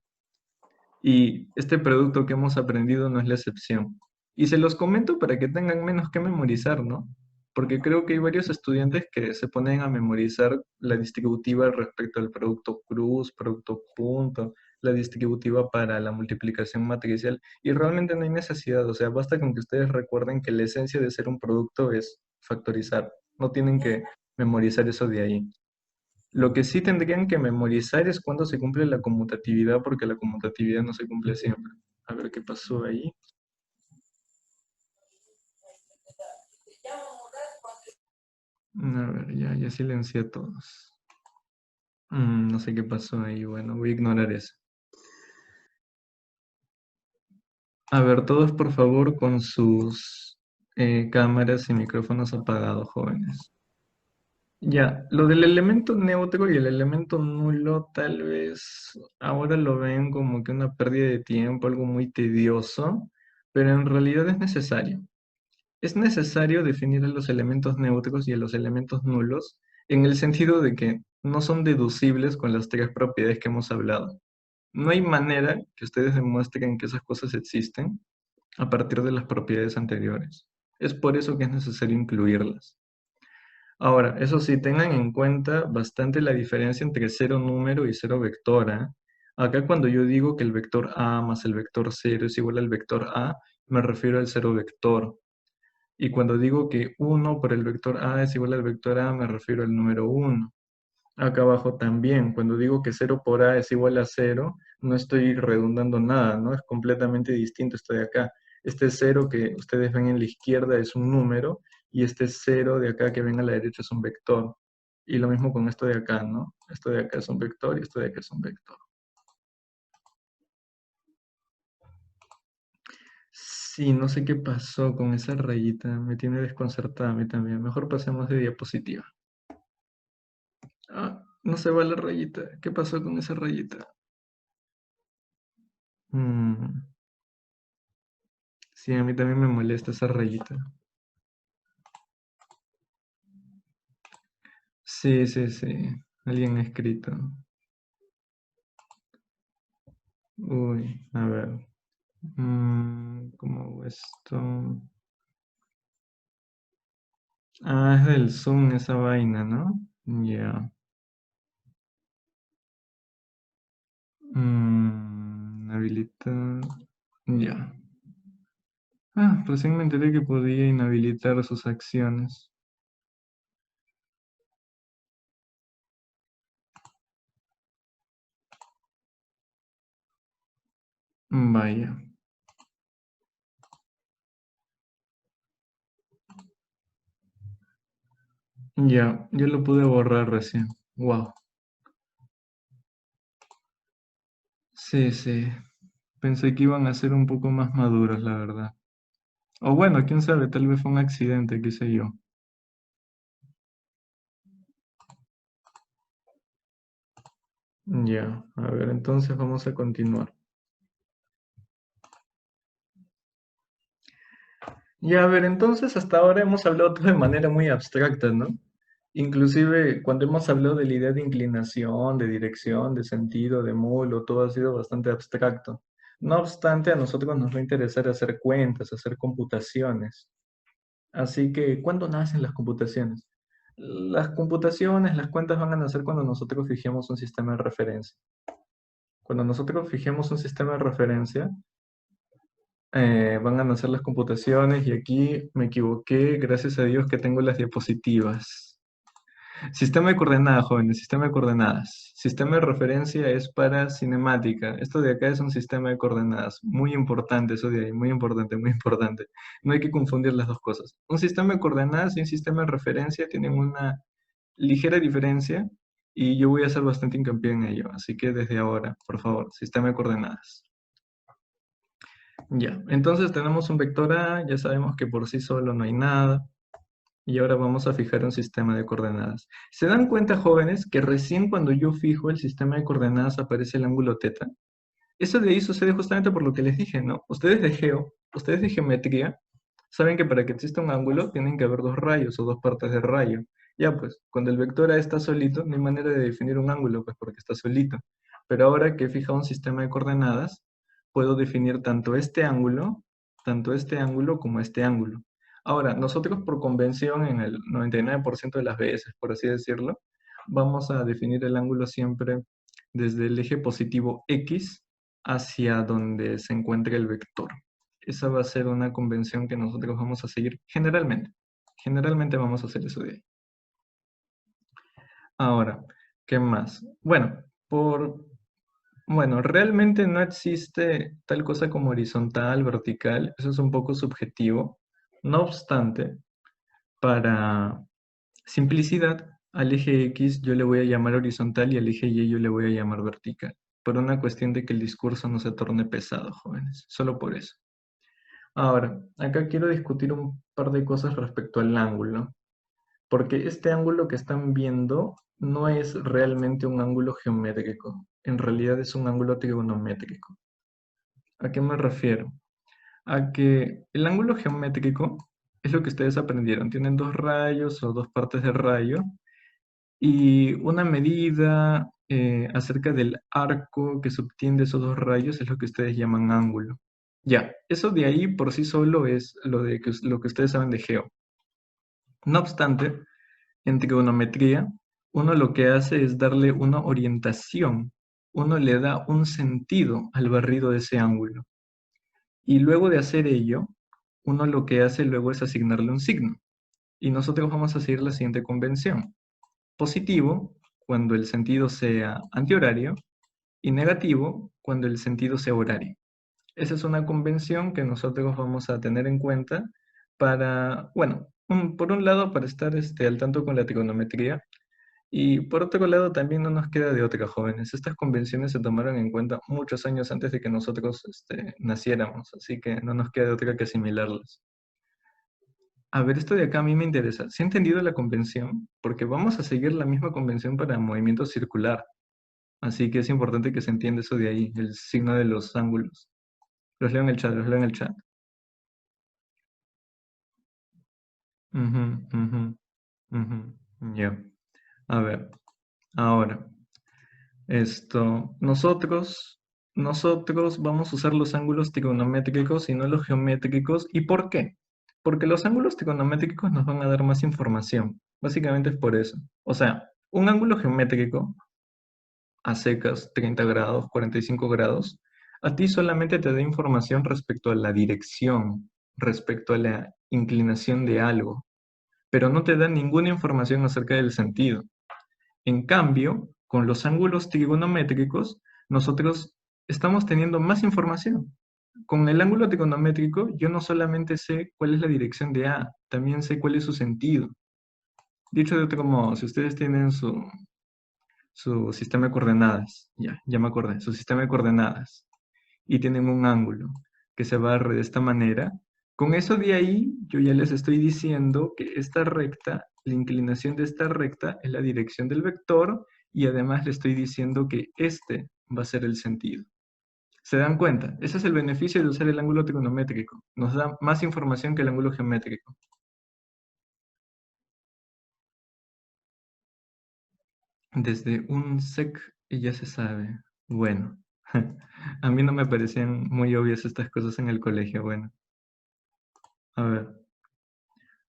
Speaker 1: Y este producto que hemos aprendido no es la excepción. Y se los comento para que tengan menos que memorizar, ¿no? Porque creo que hay varios estudiantes que se ponen a memorizar la distributiva respecto al producto cruz, producto punto, la distributiva para la multiplicación matricial, y realmente no hay necesidad, o sea, basta con que ustedes recuerden que la esencia de ser un producto es factorizar, no tienen que memorizar eso de ahí. Lo que sí tendrían que memorizar es cuando se cumple la conmutatividad, porque la conmutatividad no se cumple siempre. A ver qué pasó ahí. A ver, ya silencié a todos. No sé qué pasó ahí. Bueno, voy a ignorar eso. A ver, todos por favor con sus cámaras y micrófonos apagados, jóvenes. Ya, lo del elemento neutro y el elemento nulo tal vez ahora lo ven como que una pérdida de tiempo, algo muy tedioso, pero en realidad es necesario. Es necesario definir a los elementos neutros y a los elementos nulos en el sentido de que no son deducibles con las tres propiedades que hemos hablado. No hay manera que ustedes demuestren que esas cosas existen a partir de las propiedades anteriores. Es por eso que es necesario incluirlas. Ahora, eso sí, tengan en cuenta bastante la diferencia entre cero número y cero vector, ¿ah? Acá cuando yo digo que el vector A más el vector 0 es igual al vector A, me refiero al cero vector. Y cuando digo que 1 por el vector A es igual al vector A, me refiero al número 1. Acá abajo también, cuando digo que 0 por A es igual a 0, no estoy redundando nada, ¿no? Es completamente distinto esto de acá. Este 0 que ustedes ven en la izquierda es un número, y este 0 de acá que ven a la derecha es un vector. Y lo mismo con esto de acá, ¿no? Esto de acá es un vector y esto de acá es un vector. Sí, no sé qué pasó con esa rayita, me tiene desconcertada a mí también. Mejor pasemos de diapositiva. Ah, no se va la rayita. ¿Qué pasó con esa rayita? Mm, sí, a mí también me molesta esa rayita. Sí, sí, sí. Alguien ha escrito. Uy, a ver. ¿Cómo hago esto? Ah, es del Zoom esa vaina, ¿no? Ya. Habilitar. Ya. Ah, recién me enteré que podía inhabilitar sus acciones. Vaya. Ya, yo lo pude borrar recién. Wow. Sí, sí. Pensé que iban a ser un poco más maduros, la verdad. O bueno, quién sabe, tal vez fue un accidente, qué sé yo. Ya, a ver, entonces vamos a continuar. Ya, a ver, entonces hasta ahora hemos hablado todo de manera muy abstracta, ¿no? Inclusive cuando hemos hablado de la idea de inclinación, de dirección, de sentido, de módulo, todo ha sido bastante abstracto. No obstante, a nosotros nos va a interesar hacer cuentas, hacer computaciones. Así que, ¿cuándo nacen las computaciones? Las computaciones, las cuentas van a nacer cuando nosotros fijemos un sistema de referencia. Cuando nosotros fijemos un sistema de referencia, van a nacer las computaciones y aquí me equivoqué, gracias a Dios que tengo las diapositivas. Sistema de coordenadas, jóvenes, sistema de coordenadas. Sistema de referencia es para cinemática. Esto de acá es un sistema de coordenadas. Muy importante eso de ahí, muy importante, muy importante. No hay que confundir las dos cosas. Un sistema de coordenadas y un sistema de referencia tienen una ligera diferencia y yo voy a hacer bastante hincapié en ello. Así que desde ahora, por favor, sistema de coordenadas. Ya, entonces tenemos un vector A, ya sabemos que por sí solo no hay nada. Y ahora vamos a fijar un sistema de coordenadas. ¿Se dan cuenta, jóvenes, que recién cuando yo fijo el sistema de coordenadas aparece el ángulo teta? Eso de ahí sucede justamente por lo que les dije, ¿no? Ustedes de geometría, saben que para que exista un ángulo tienen que haber dos rayos o dos partes de rayo. Ya pues, cuando el vector A está solito, no hay manera de definir un ángulo, pues porque está solito. Pero ahora que he fijado un sistema de coordenadas, puedo definir tanto este ángulo como este ángulo. Ahora, nosotros por convención, en el 99% de las veces, por así decirlo, vamos a definir el ángulo siempre desde el eje positivo X hacia donde se encuentre el vector. Esa va a ser una convención que nosotros vamos a seguir generalmente. Generalmente vamos a hacer eso de ahí. Ahora, ¿qué más? Bueno, realmente no existe tal cosa como horizontal, vertical, eso es un poco subjetivo. No obstante, para simplicidad, al eje X yo le voy a llamar horizontal y al eje Y yo le voy a llamar vertical, por una cuestión de que el discurso no se torne pesado, jóvenes, solo por eso. Ahora, acá quiero discutir un par de cosas respecto al ángulo, porque este ángulo que están viendo no es realmente un ángulo geométrico, en realidad es un ángulo trigonométrico. ¿A qué me refiero? A que el ángulo geométrico es lo que ustedes aprendieron, tienen dos rayos o dos partes de rayo, y una medida acerca del arco que subtiende esos dos rayos es lo que ustedes llaman ángulo. Ya, eso de ahí por sí solo es lo que ustedes saben de geo. No obstante, en trigonometría, uno lo que hace es darle una orientación, uno le da un sentido al barrido de ese ángulo. Y luego de hacer ello, uno lo que hace luego es asignarle un signo. Y nosotros vamos a seguir la siguiente convención. Positivo cuando el sentido sea antihorario y negativo cuando el sentido sea horario. Esa es una convención que nosotros vamos a tener en cuenta para, bueno, por un lado para estar al tanto con la trigonometría y por otro lado también no nos queda de otra, jóvenes. Estas convenciones se tomaron en cuenta muchos años antes de que nosotros naciéramos, así que no nos queda de otra que asimilarlas. A ver, esto de acá a mí me interesa. ¿Se ha entendido la convención? Porque vamos a seguir la misma convención para movimiento circular. Así que es importante que se entienda eso de ahí, el signo de los ángulos. Los leo en el chat, los leo en el chat. Ujú, ujú, ujú. Ya. A ver, ahora, nosotros vamos a usar los ángulos trigonométricos y no los geométricos. ¿Y por qué? Porque los ángulos trigonométricos nos van a dar más información. Básicamente es por eso. O sea, un ángulo geométrico a secas, 30 grados, 45 grados, a ti solamente te da información respecto a la dirección, respecto a la inclinación de algo, pero no te da ninguna información acerca del sentido. En cambio, con los ángulos trigonométricos, nosotros estamos teniendo más información. Con el ángulo trigonométrico, yo no solamente sé cuál es la dirección de A, también sé cuál es su sentido. Dicho de otro modo, si ustedes tienen su sistema de coordenadas, ya me acordé, su sistema de coordenadas, y tienen un ángulo que se barre de esta manera, con eso de ahí yo ya les estoy diciendo que esta recta, la inclinación de esta recta es la dirección del vector, y además le estoy diciendo que este va a ser el sentido. ¿Se dan cuenta? Ese es el beneficio de usar el ángulo trigonométrico. Nos da más información que el ángulo geométrico. Desde un sec ya se sabe. Bueno, a mí no me parecían muy obvias estas cosas en el colegio. Bueno, a ver.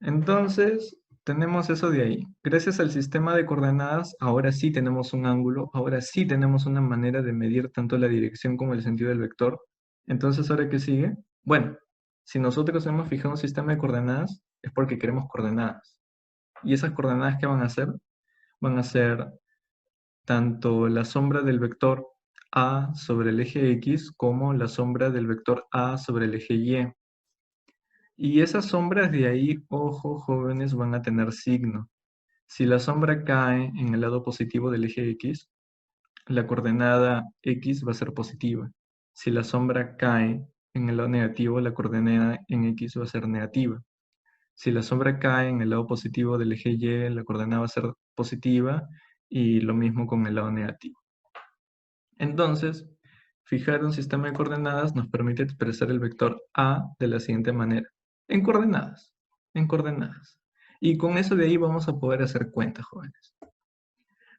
Speaker 1: Entonces, tenemos eso de ahí. Gracias al sistema de coordenadas, ahora sí tenemos un ángulo, ahora sí tenemos una manera de medir tanto la dirección como el sentido del vector. Entonces, ¿ahora qué sigue? Bueno, si nosotros hemos fijado un sistema de coordenadas, es porque queremos coordenadas. ¿Y esas coordenadas qué van a hacer? Van a ser tanto la sombra del vector A sobre el eje X como la sombra del vector A sobre el eje Y. Y esas sombras de ahí, ojo, jóvenes, van a tener signo. Si la sombra cae en el lado positivo del eje X, la coordenada X va a ser positiva. Si la sombra cae en el lado negativo, la coordenada en X va a ser negativa. Si la sombra cae en el lado positivo del eje Y, la coordenada va a ser positiva y lo mismo con el lado negativo. Entonces, fijar un sistema de coordenadas nos permite expresar el vector A de la siguiente manera. En coordenadas, en coordenadas. Y con eso de ahí vamos a poder hacer cuentas, jóvenes.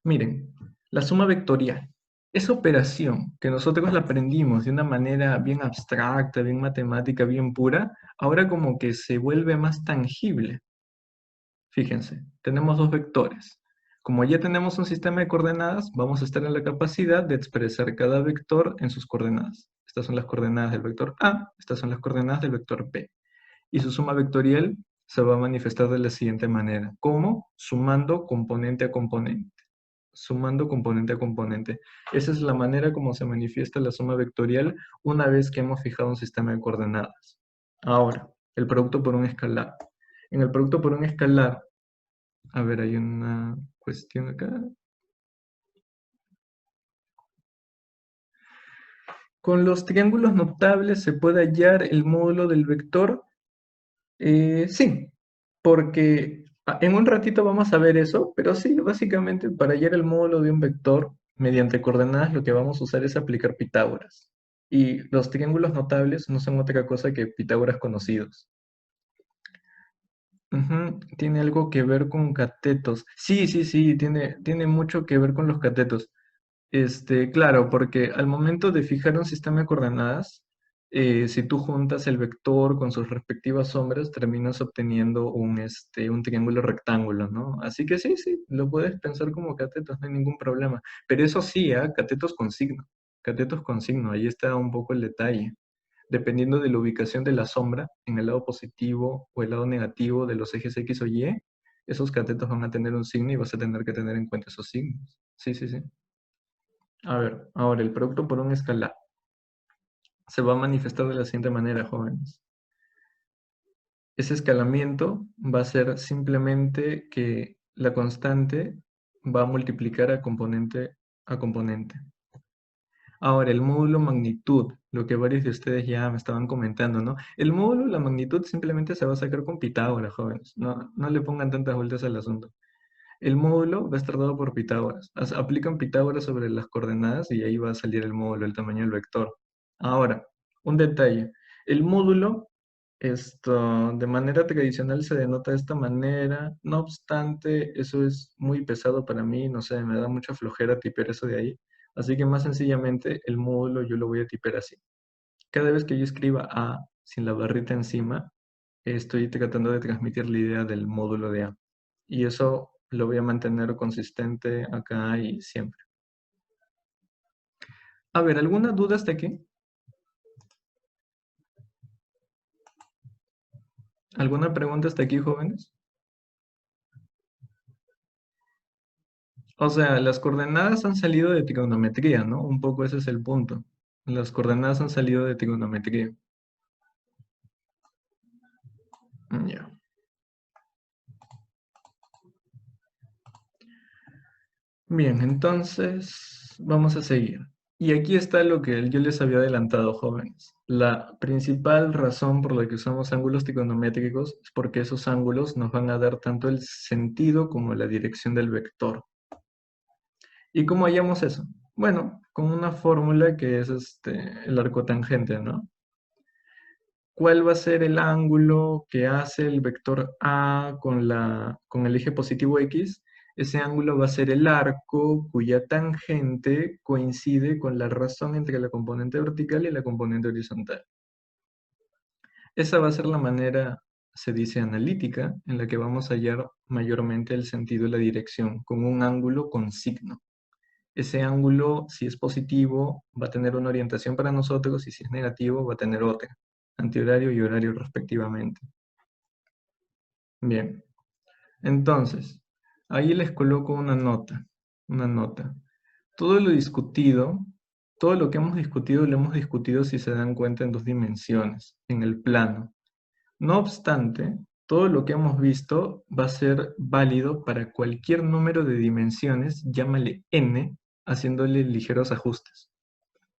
Speaker 1: Miren, la suma vectorial. Esa operación que nosotros la aprendimos de una manera bien abstracta, bien matemática, bien pura, ahora como que se vuelve más tangible. Fíjense, tenemos dos vectores. Como ya tenemos un sistema de coordenadas, vamos a estar en la capacidad de expresar cada vector en sus coordenadas. Estas son las coordenadas del vector A, estas son las coordenadas del vector B. Y su suma vectorial se va a manifestar de la siguiente manera. ¿Cómo? Sumando componente a componente. Sumando componente a componente. Esa es la manera como se manifiesta la suma vectorial una vez que hemos fijado un sistema de coordenadas. Ahora, el producto por un escalar. En el producto por un escalar, a ver, hay una cuestión acá. Con los triángulos notables se puede hallar el módulo del vector. Sí, porque en un ratito vamos a ver eso, pero sí, básicamente para hallar el módulo de un vector mediante coordenadas lo que vamos a usar es aplicar Pitágoras. Y los triángulos notables no son otra cosa que Pitágoras conocidos. Tiene algo que ver con catetos. Sí, sí, sí, tiene mucho que ver con los catetos. Claro, porque al momento de fijar un sistema de coordenadas, si tú juntas el vector con sus respectivas sombras, terminas obteniendo un triángulo rectángulo, ¿no? Así que sí, sí, lo puedes pensar como catetos, no hay ningún problema. Pero eso sí, catetos con signo. Catetos con signo, ahí está un poco el detalle. Dependiendo de la ubicación de la sombra, en el lado positivo o el lado negativo de los ejes X o Y, esos catetos van a tener un signo y vas a tener que tener en cuenta esos signos. Sí, sí, sí. A ver, ahora el producto por un escalar se va a manifestar de la siguiente manera, jóvenes. Ese escalamiento va a ser simplemente que la constante va a multiplicar a componente a componente. Ahora, el módulo magnitud, lo que varios de ustedes ya me estaban comentando, ¿no? El módulo, la magnitud simplemente se va a sacar con Pitágoras, jóvenes. No le pongan tantas vueltas al asunto. El módulo va a estar dado por Pitágoras. Aplican Pitágoras sobre las coordenadas y ahí va a salir el módulo, el tamaño del vector. Ahora, un detalle. El módulo, de manera tradicional se denota de esta manera. No obstante, eso es muy pesado para mí. No sé, me da mucha flojera tipear eso de ahí. Así que más sencillamente, el módulo yo lo voy a tipear así. Cada vez que yo escriba A sin la barrita encima, estoy tratando de transmitir la idea del módulo de A. Y eso lo voy a mantener consistente acá y siempre. A ver, ¿alguna duda hasta aquí? ¿Alguna pregunta hasta aquí, jóvenes? O sea, las coordenadas han salido de trigonometría, ¿no? Un poco ese es el punto. Las coordenadas han salido de trigonometría. Ya. Bien, entonces vamos a seguir. Y aquí está lo que yo les había adelantado, jóvenes. La principal razón por la que usamos ángulos trigonométricos es porque esos ángulos nos van a dar tanto el sentido como la dirección del vector. ¿Y cómo hallamos eso? Bueno, con una fórmula que es el arco tangente, ¿no? ¿Cuál va a ser el ángulo que hace el vector A con el eje positivo X? Ese ángulo va a ser el arco cuya tangente coincide con la razón entre la componente vertical y la componente horizontal. Esa va a ser la manera se dice analítica, en la que vamos a hallar mayormente el sentido y la dirección con un ángulo con signo. Ese ángulo, si es positivo, va a tener una orientación para nosotros y si es negativo, va a tener otra, antihorario y horario respectivamente. Bien, entonces, ahí les coloco una nota. Todo lo discutido, todo lo que hemos discutido, lo hemos discutido, si se dan cuenta, en 2 dimensiones, en el plano. No obstante, todo lo que hemos visto va a ser válido para cualquier número de dimensiones, llámale n, haciéndole ligeros ajustes.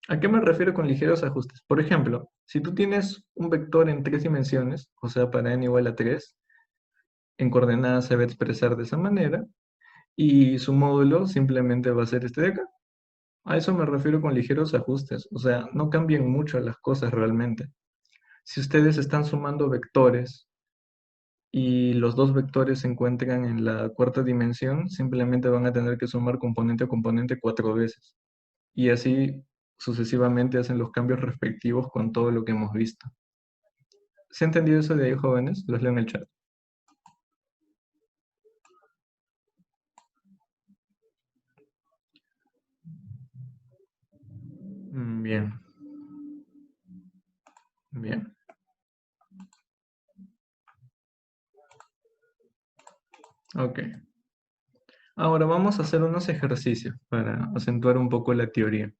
Speaker 1: ¿A qué me refiero con ligeros ajustes? Por ejemplo, si tú tienes un vector en 3 dimensiones, o sea, para n igual a 3, en coordenadas se va a expresar de esa manera, y su módulo simplemente va a ser este de acá. A eso me refiero con ligeros ajustes, o sea, no cambian mucho las cosas realmente. Si ustedes están sumando vectores y los 2 vectores se encuentran en la 4ª dimensión, simplemente van a tener que sumar componente a componente 4 veces. Y así sucesivamente hacen los cambios respectivos con todo lo que hemos visto. ¿Se ha entendido eso de ahí, jóvenes? Los leo en el chat. Bien. Bien. Ok. Ahora vamos a hacer unos ejercicios para acentuar un poco la teoría.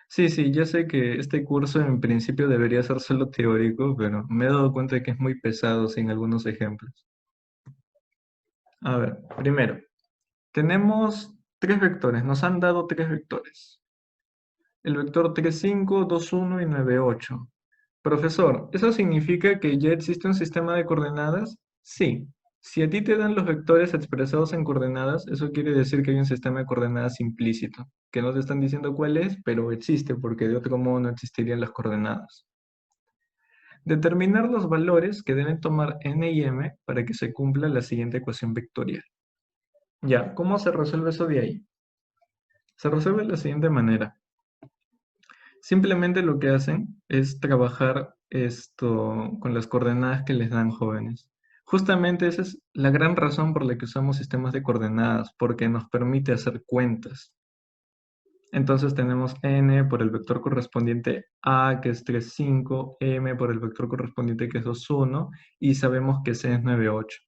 Speaker 1: Sí, sí, yo sé que este curso en principio debería ser solo teórico, pero me he dado cuenta de que es muy pesado sin algunos ejemplos. A ver, primero, tenemos 3 vectores, nos han dado 3 vectores. El vector 3, 5, 2, 1 y 9, 8. Profesor, ¿eso significa que ya existe un sistema de coordenadas? Sí. Si a ti te dan los vectores expresados en coordenadas, eso quiere decir que hay un sistema de coordenadas implícito, que no te están diciendo cuál es, pero existe porque de otro modo no existirían las coordenadas. Determinar los valores que deben tomar n y m para que se cumpla la siguiente ecuación vectorial. Ya, ¿cómo se resuelve eso de ahí? Se resuelve de la siguiente manera. Simplemente lo que hacen es trabajar esto con las coordenadas que les dan, jóvenes. Justamente esa es la gran razón por la que usamos sistemas de coordenadas, porque nos permite hacer cuentas. Entonces tenemos n por el vector correspondiente a, que es 3, 5, m por el vector correspondiente, que es 2, 1, y sabemos que c es 9, 8.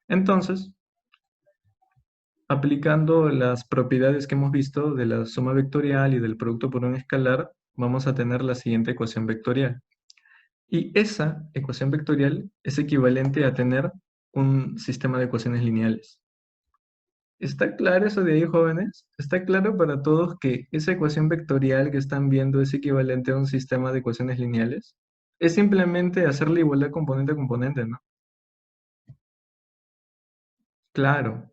Speaker 1: Entonces, aplicando las propiedades que hemos visto de la suma vectorial y del producto por un escalar, vamos a tener la siguiente ecuación vectorial. Y esa ecuación vectorial es equivalente a tener un sistema de ecuaciones lineales. ¿Está claro eso de ahí, jóvenes? ¿Está claro para todos que esa ecuación vectorial que están viendo es equivalente a un sistema de ecuaciones lineales? Es simplemente hacer la igualdad componente a componente, ¿no? Claro.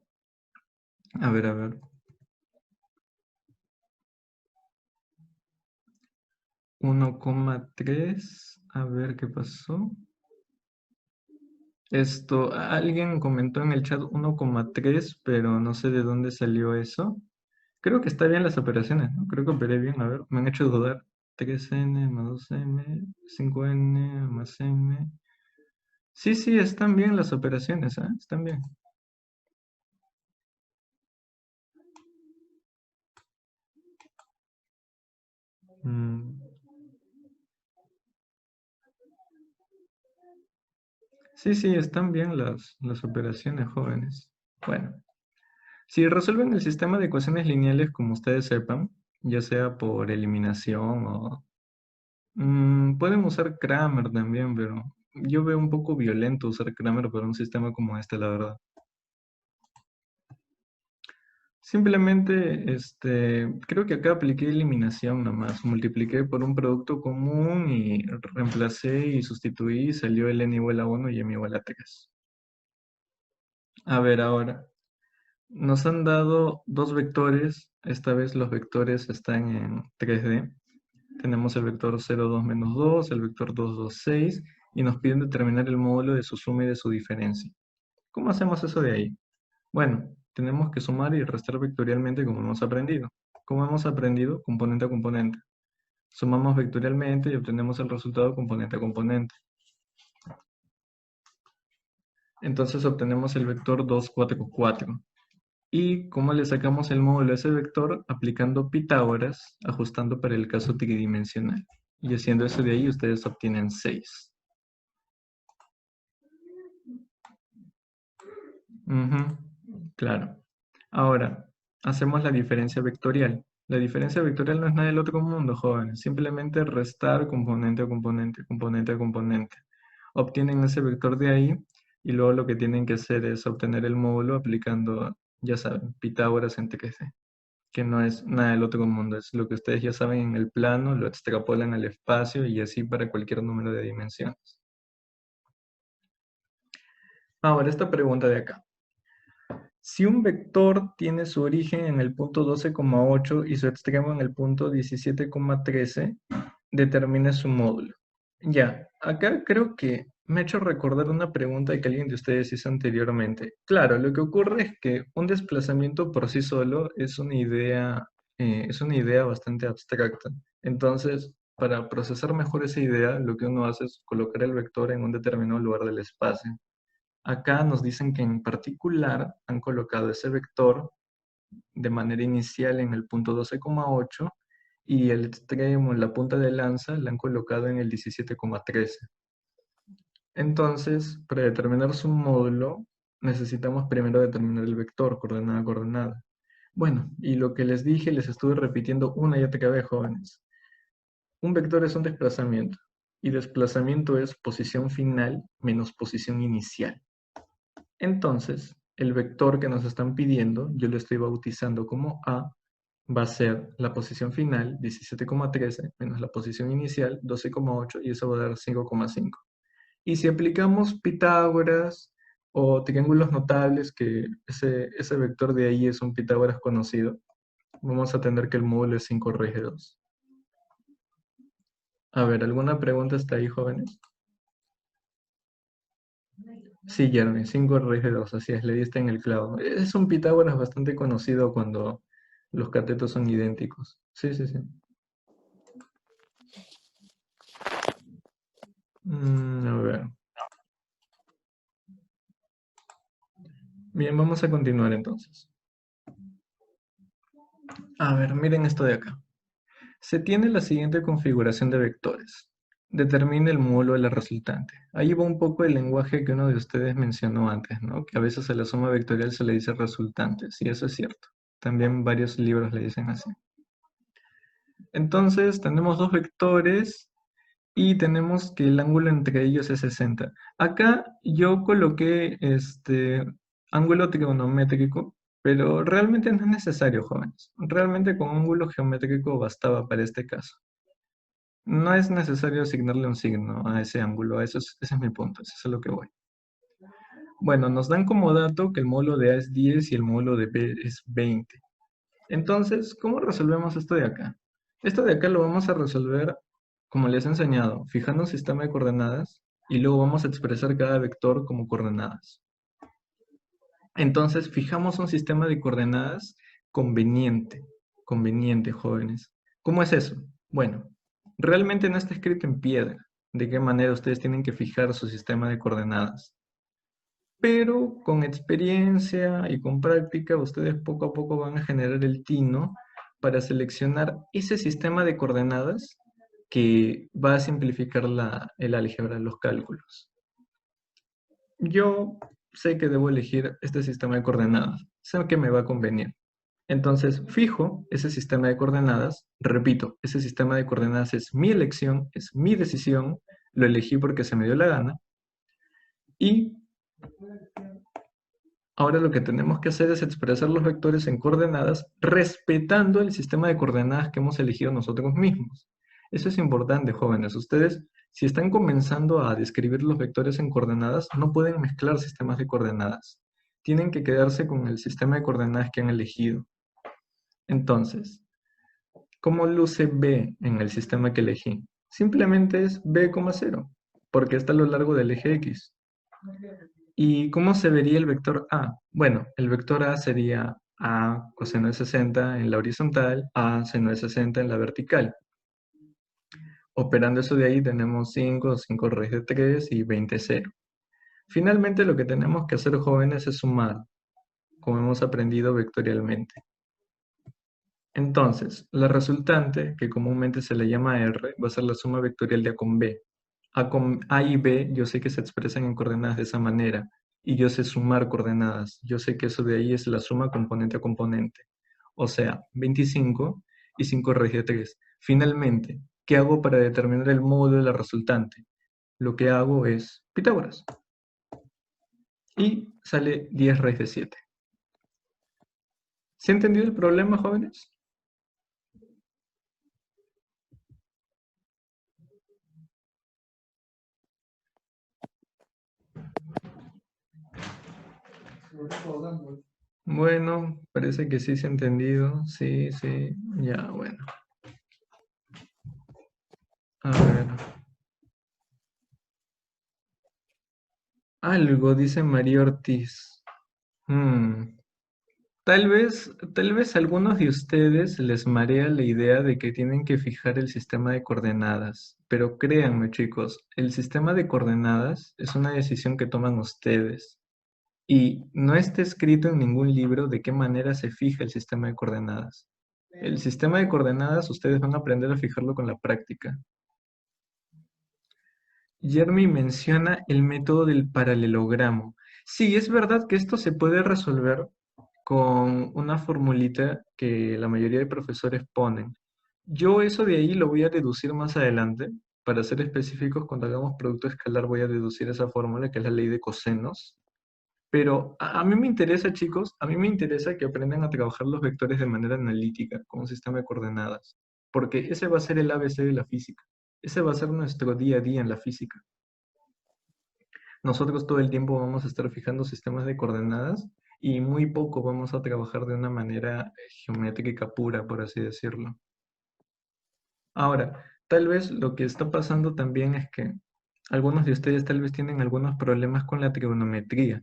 Speaker 1: A ver, a ver. 1,3. A ver qué pasó. Alguien comentó en el chat 1,3, pero no sé de dónde salió eso. Creo que está bien las operaciones, ¿no? Creo que operé bien. A ver, me han hecho dudar. 3n más 2m, 5n más m. Sí, sí, están bien las operaciones, ¿eh? Están bien. Mm. Sí, sí, están bien las operaciones, jóvenes. Bueno, si resuelven el sistema de ecuaciones lineales como ustedes sepan, ya sea por eliminación o... pueden usar Kramer también, pero yo veo un poco violento usar Kramer para un sistema como este, la verdad. Simplemente, creo que acá apliqué eliminación nomás. Multipliqué por un producto común y reemplacé y sustituí y salió el n igual a 1 y m igual a 3. A ver, ahora. Nos han dado 2 vectores. Esta vez los vectores están en 3D. Tenemos el vector 0, 2, menos 2, el vector 2, 2, 6, y nos piden determinar el módulo de su suma y de su diferencia. ¿Cómo hacemos eso de ahí? Bueno, tenemos que sumar y restar vectorialmente como hemos aprendido. ¿Cómo hemos aprendido? Componente a componente. Sumamos vectorialmente y obtenemos el resultado componente a componente. Entonces obtenemos el vector 2, 4, 4. ¿Y cómo le sacamos el módulo a ese vector? Aplicando Pitágoras, ajustando para el caso tridimensional. Y haciendo eso de ahí, ustedes obtienen 6. Claro. Ahora, hacemos la diferencia vectorial. La diferencia vectorial no es nada del otro mundo, jóvenes. Simplemente restar componente a componente, componente a componente. Obtienen ese vector de ahí y luego lo que tienen que hacer es obtener el módulo aplicando, ya saben, Pitágoras en 3D, que no es nada del otro mundo. Es lo que ustedes ya saben en el plano, lo extrapolan al espacio y así para cualquier número de dimensiones. Ahora, esta pregunta de acá. Si un vector tiene su origen en el punto 12,8 y su extremo en el punto 17,13, determine su módulo. Ya, acá creo que me ha hecho recordar una pregunta que alguien de ustedes hizo anteriormente. Claro, lo que ocurre es que un desplazamiento por sí solo es una idea bastante abstracta. Entonces, para procesar mejor esa idea, lo que uno hace es colocar el vector en un determinado lugar del espacio. Acá nos dicen que en particular han colocado ese vector de manera inicial en el punto 12,8 y el extremo, la punta de lanza, la han colocado en el 17,13. Entonces, para determinar su módulo, necesitamos primero determinar el vector, coordenada a coordenada. Bueno, y lo que les dije, les estuve repitiendo una y otra vez, jóvenes. Un vector es un desplazamiento, y desplazamiento es posición final menos posición inicial. Entonces, el vector que nos están pidiendo, yo lo estoy bautizando como A, va a ser la posición final, 17,13, menos la posición inicial, 12,8, y eso va a dar 5,5. Y si aplicamos Pitágoras o triángulos notables, que ese vector de ahí es un Pitágoras conocido, vamos a tener que el módulo es 5 raíz de 2. A ver, ¿alguna pregunta hasta ahí, jóvenes? Sí, Jeremy, 5 raíz de 2, así es, le diste en el clavo. Es un Pitágoras bastante conocido cuando los catetos son idénticos. Sí, sí, sí. A ver. Bien, vamos a continuar entonces. A ver, miren esto de acá. Se tiene la siguiente configuración de vectores. Determine el módulo de la resultante. Ahí va un poco el lenguaje que uno de ustedes mencionó antes, ¿no? Que a veces a la suma vectorial se le dice resultante. Sí, eso es cierto. También varios libros le dicen así. Entonces, tenemos dos vectores y tenemos que el ángulo entre ellos es 60. Acá yo coloqué ángulo trigonométrico, pero realmente no es necesario, jóvenes. Realmente con ángulo geométrico bastaba para este caso. No es necesario asignarle un signo a ese ángulo, ese es mi punto, eso es a lo que voy. Bueno, nos dan como dato que el módulo de A es 10 y el módulo de B es 20. Entonces, ¿cómo resolvemos esto de acá? Esto de acá lo vamos a resolver como les he enseñado, fijando un sistema de coordenadas y luego vamos a expresar cada vector como coordenadas. Entonces, fijamos un sistema de coordenadas conveniente, jóvenes. ¿Cómo es eso? Bueno, realmente no está escrito en piedra de qué manera ustedes tienen que fijar su sistema de coordenadas. Pero con experiencia y con práctica, ustedes poco a poco van a generar el tino para seleccionar ese sistema de coordenadas que va a simplificar el álgebra, los cálculos. Yo sé que debo elegir este sistema de coordenadas, sé que me va a convenir. Entonces, fijo ese sistema de coordenadas, repito, ese sistema de coordenadas es mi elección, es mi decisión, lo elegí porque se me dio la gana, y ahora lo que tenemos que hacer es expresar los vectores en coordenadas respetando el sistema de coordenadas que hemos elegido nosotros mismos. Eso es importante, jóvenes. Ustedes, si están comenzando a describir los vectores en coordenadas, no pueden mezclar sistemas de coordenadas. Tienen que quedarse con el sistema de coordenadas que han elegido. Entonces, ¿cómo luce B en el sistema que elegí? Simplemente es B,0, porque está a lo largo del eje X. ¿Y cómo se vería el vector A? Bueno, el vector A sería A coseno de 60 en la horizontal, A seno de 60 en la vertical. Operando eso de ahí tenemos 5 raíz de 3 y 20, 0. Finalmente lo que tenemos que hacer, jóvenes, es sumar, como hemos aprendido vectorialmente. Entonces, la resultante, que comúnmente se le llama R, va a ser la suma vectorial de A con B. A y B yo sé que se expresan en coordenadas de esa manera, y yo sé sumar coordenadas. Yo sé que eso de ahí es la suma componente a componente. O sea, 25 y 5 raíz de 3. Finalmente, ¿qué hago para determinar el módulo de la resultante? Lo que hago es Pitágoras. Y sale 10 raíz de 7. ¿Se ha entendido el problema, jóvenes? Bueno, parece que sí se ha entendido. Sí, sí. Ya, bueno. A ver. Algo, dice María Ortiz. Hmm, tal vez a algunos de ustedes les marea la idea de que tienen que fijar el sistema de coordenadas. Pero créanme, chicos, el sistema de coordenadas es una decisión que toman ustedes. Y no está escrito en ningún libro de qué manera se fija el sistema de coordenadas. El sistema de coordenadas ustedes van a aprender a fijarlo con la práctica. Jeremy menciona el método del paralelogramo. Sí, es verdad que esto se puede resolver con una formulita que la mayoría de profesores ponen. Yo eso de ahí lo voy a deducir más adelante. Para ser específicos, cuando hagamos producto escalar voy a deducir esa fórmula, que es la ley de cosenos. Pero a mí me interesa, chicos, a mí me interesa que aprendan a trabajar los vectores de manera analítica, con un sistema de coordenadas, porque ese va a ser el ABC de la física. Ese va a ser nuestro día a día en la física. Nosotros todo el tiempo vamos a estar fijando sistemas de coordenadas y muy poco vamos a trabajar de una manera geométrica pura, por así decirlo. Ahora, tal vez lo que está pasando también es que algunos de ustedes tal vez tienen algunos problemas con la trigonometría.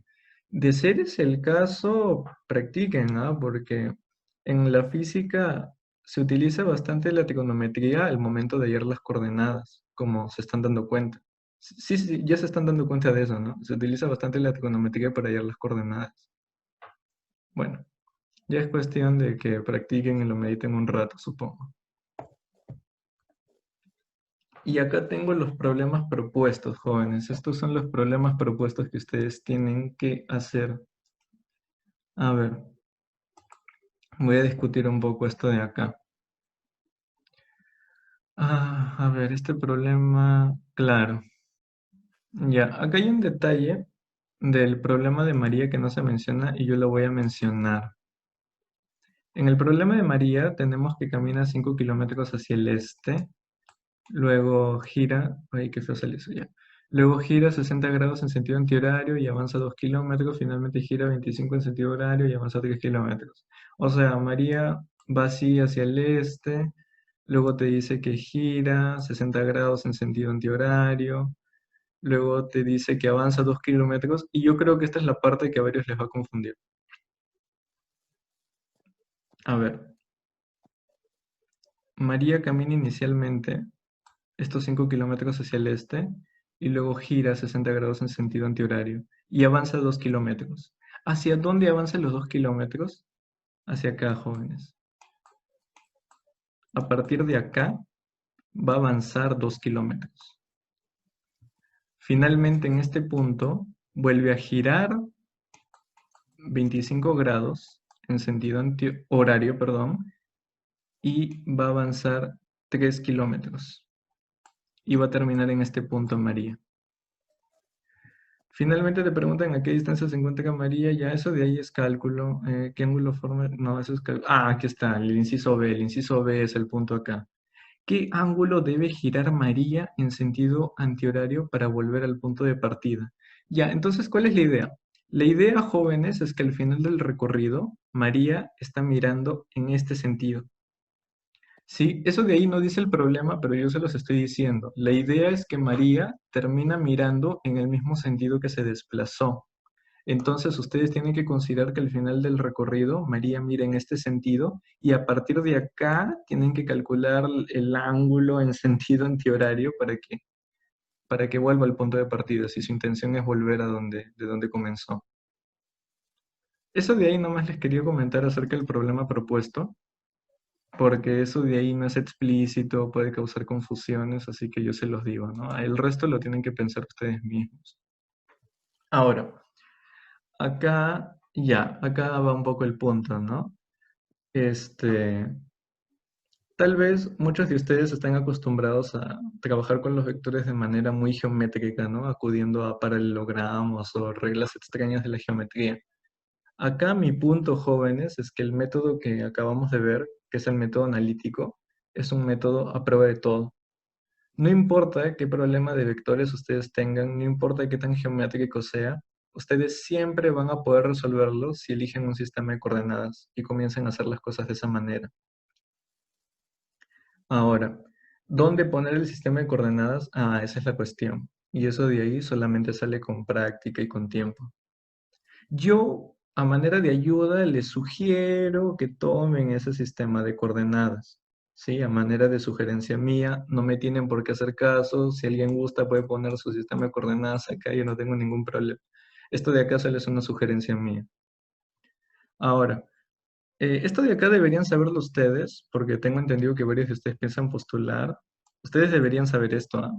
Speaker 1: De ser ese el caso, practiquen, ¿ah? Porque en la física se utiliza bastante la trigonometría al momento de hallar las coordenadas, como se están dando cuenta. Sí, sí, ya se están dando cuenta de eso, ¿no? Se utiliza bastante la trigonometría para hallar las coordenadas. Bueno, ya es cuestión de que practiquen y lo mediten un rato, supongo. Y acá tengo los problemas propuestos, jóvenes. Estos son los problemas propuestos que ustedes tienen que hacer. A ver, voy a discutir un poco esto de acá. A ver, este problema, claro. Ya, acá hay un detalle del problema de María que no se menciona y yo lo voy a mencionar. En el problema de María tenemos que camina 5 kilómetros hacia el este. Luego gira, ay, qué feo salió eso ya. Luego gira 60 grados en sentido antihorario y avanza 2 kilómetros. Finalmente gira 25 en sentido horario y avanza 3 kilómetros. O sea, María va así hacia el este. Luego te dice que gira 60 grados en sentido antihorario. Luego te dice que avanza 2 kilómetros. Y yo creo que esta es la parte que a varios les va a confundir. A ver, María camina inicialmente estos 5 kilómetros hacia el este y luego gira 60 grados en sentido antihorario y avanza 2 kilómetros. ¿Hacia dónde avanzan los 2 kilómetros? Hacia acá, jóvenes. A partir de acá va a avanzar 2 kilómetros. Finalmente en este punto vuelve a girar 25 grados en sentido horario, perdón, y va a avanzar 3 kilómetros. Y va a terminar en este punto María. Finalmente te preguntan a qué distancia se encuentra María, ya eso de ahí es cálculo. ¿Qué ángulo forma? No, eso es cálculo. Ah, aquí está, el inciso B. El inciso B es el punto acá. ¿Qué ángulo debe girar María en sentido antihorario para volver al punto de partida? Ya, entonces, ¿cuál es la idea? La idea, jóvenes, es que al final del recorrido, María está mirando en este sentido. Sí, eso de ahí no dice el problema, pero yo se los estoy diciendo. La idea es que María termina mirando en el mismo sentido que se desplazó. Entonces ustedes tienen que considerar que al final del recorrido María mira en este sentido y a partir de acá tienen que calcular el ángulo en sentido antihorario para que para que vuelva al punto de partida, si su intención es volver de donde comenzó. Eso de ahí nomás les quería comentar acerca del problema propuesto, porque eso de ahí no es explícito, puede causar confusiones, así que yo se los digo, ¿no? El resto lo tienen que pensar ustedes mismos. Ahora, acá va un poco el punto, ¿no? Este, Tal vez muchos de ustedes están acostumbrados a trabajar con los vectores de manera muy geométrica, ¿no? Acudiendo a paralelogramos o reglas extrañas de la geometría. Acá mi punto, jóvenes, es que el método que acabamos de ver, que es el método analítico, es un método a prueba de todo. No importa qué problema de vectores ustedes tengan, no importa qué tan geométrico sea, ustedes siempre van a poder resolverlo si eligen un sistema de coordenadas y comienzan a hacer las cosas de esa manera. Ahora, ¿dónde poner el sistema de coordenadas? Ah, esa es la cuestión. Y eso de ahí solamente sale con práctica y con tiempo. Yo, a manera de ayuda, les sugiero que tomen ese sistema de coordenadas. Sí, a manera de sugerencia mía, no me tienen por qué hacer caso. Si alguien gusta, puede poner su sistema de coordenadas acá, yo no tengo ningún problema. Esto de acá solo es una sugerencia mía. Ahora, esto de acá deberían saberlo ustedes, porque tengo entendido que varios de ustedes piensan postular. Ustedes deberían saber esto, ¿ah?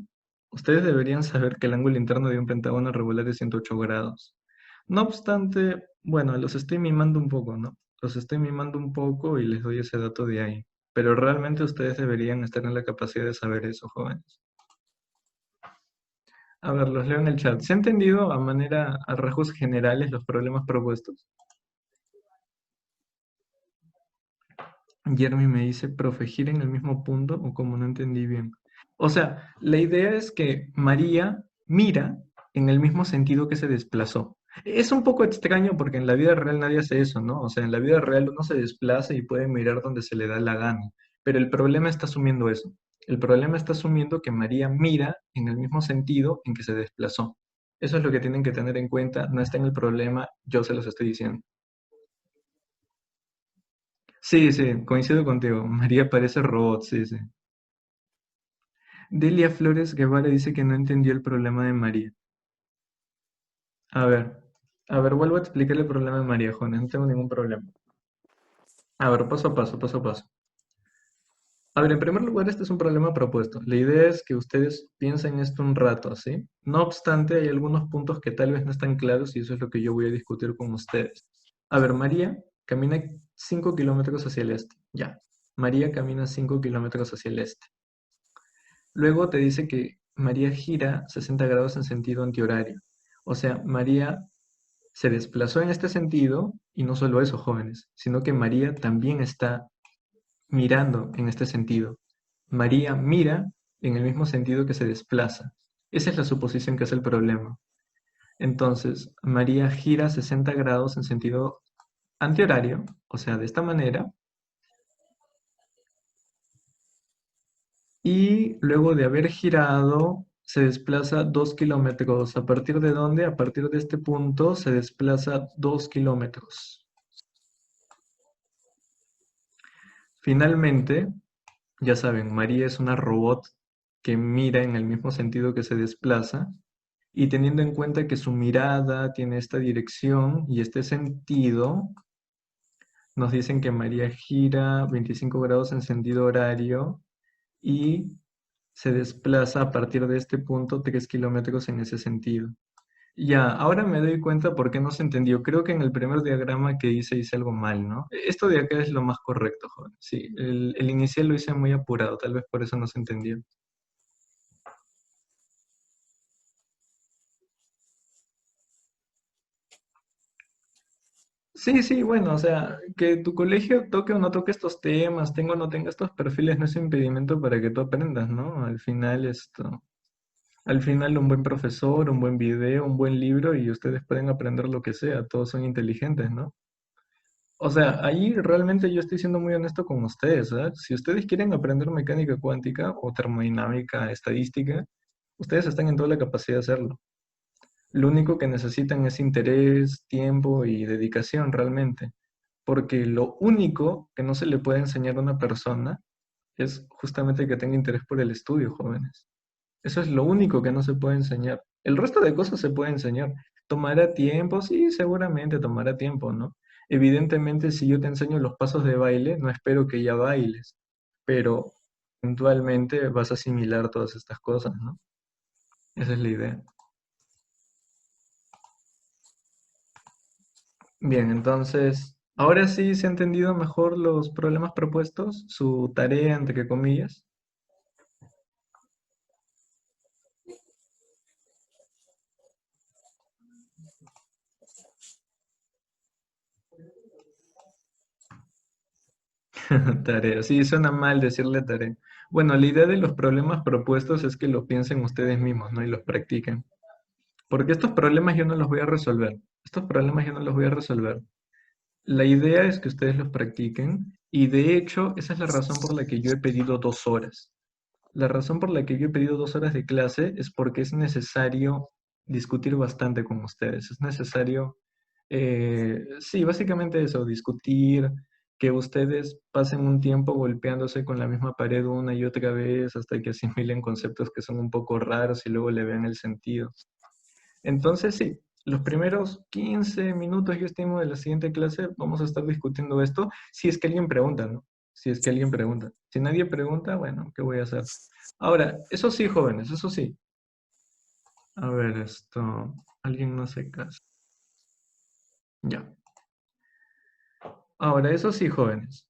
Speaker 1: Ustedes deberían saber que el ángulo interno de un pentágono regular es 108 grados. No obstante, bueno, los estoy mimando un poco, ¿no? Los estoy mimando un poco y les doy ese dato de ahí. Pero realmente ustedes deberían estar en la capacidad de saber eso, jóvenes. A ver, los leo en el chat. ¿Se ha entendido a rasgos generales los problemas propuestos? Jeremy me dice, profe, ¿gira en el mismo punto o como no entendí bien? O sea, la idea es que María mira en el mismo sentido que se desplazó. Es un poco extraño porque en la vida real nadie hace eso, ¿no? O sea, en la vida real uno se desplaza y puede mirar donde se le da la gana, pero el problema está asumiendo eso. El problema está asumiendo que María mira en el mismo sentido en que se desplazó. Eso es lo que tienen que tener en cuenta, no está en el problema, yo se los estoy diciendo. Sí, sí, coincido contigo. María parece robot, sí, sí. Delia Flores Guevara dice que no entendió el problema de María. A ver, a ver, vuelvo a explicar el problema de María, Juanes, no tengo ningún problema. A ver, paso a paso, paso a paso. A ver, en primer lugar, este es un problema propuesto. La idea es que ustedes piensen esto un rato, ¿sí? No obstante, hay algunos puntos que tal vez no están claros y eso es lo que yo voy a discutir con ustedes. A ver, María camina 5 kilómetros hacia el este. Ya. María camina 5 kilómetros hacia el este. Luego te dice que María gira 60 grados en sentido antihorario. O sea, María se desplazó en este sentido y no solo eso, jóvenes, sino que María también está mirando en este sentido. María mira en el mismo sentido que se desplaza. Esa es la suposición que es el problema. Entonces, María gira 60 grados en sentido antihorario, o sea, de esta manera, y luego de haber girado se desplaza 2 kilómetros. ¿A partir de dónde? A partir de este punto se desplaza 2 kilómetros. Finalmente, ya saben, María es una robot que mira en el mismo sentido que se desplaza y teniendo en cuenta que su mirada tiene esta dirección y este sentido, nos dicen que María gira 25 grados en sentido horario y se desplaza a partir de este punto 3 kilómetros en ese sentido. Ya, ahora me doy cuenta por qué no se entendió. Creo que en el primer diagrama que hice algo mal, ¿no? Esto de acá es lo más correcto, joven. Sí, el inicial lo hice muy apurado, tal vez por eso no se entendió. Sí, sí, bueno, o sea, que tu colegio toque o no toque estos temas, tenga o no tenga estos perfiles, no es impedimento para que tú aprendas, ¿no? Al final un buen profesor, un buen video, un buen libro y ustedes pueden aprender lo que sea, todos son inteligentes, ¿no? O sea, ahí realmente yo estoy siendo muy honesto con ustedes, ¿sabes? Si ustedes quieren aprender mecánica cuántica o termodinámica estadística, ustedes están en toda la capacidad de hacerlo. Lo único que necesitan es interés, tiempo y dedicación realmente. Porque lo único que no se le puede enseñar a una persona es justamente que tenga interés por el estudio, jóvenes. Eso es lo único que no se puede enseñar. El resto de cosas se puede enseñar. ¿Tomará tiempo? Sí, seguramente tomará tiempo, ¿no? Evidentemente, si yo te enseño los pasos de baile, no espero que ya bailes, pero eventualmente vas a asimilar todas estas cosas, ¿no? Esa es la idea. Bien, entonces, ahora sí se han entendido mejor los problemas propuestos, su tarea, entre comillas. Tarea, sí, suena mal decirle tarea. Bueno, la idea de los problemas propuestos es que lo piensen ustedes mismos, ¿no? Y los practiquen. Porque estos problemas yo no los voy a resolver. Estos problemas yo no los voy a resolver. La idea es que ustedes los practiquen y de hecho esa es la razón por la que yo he pedido 2 horas. La razón por la que yo he pedido 2 horas de clase es porque es necesario discutir bastante con ustedes. Es necesario, sí, básicamente eso, discutir, que ustedes pasen un tiempo golpeándose con la misma pared una y otra vez hasta que asimilen conceptos que son un poco raros y luego le vean el sentido. Entonces, sí, los primeros 15 minutos, yo estimo, de la siguiente clase, vamos a estar discutiendo esto, si es que alguien pregunta, ¿no? Si es que alguien pregunta. Si nadie pregunta, bueno, ¿qué voy a hacer? Ahora, eso sí, jóvenes, eso sí. A ver, esto, alguien no se casa. Ya. Ahora, eso sí, jóvenes.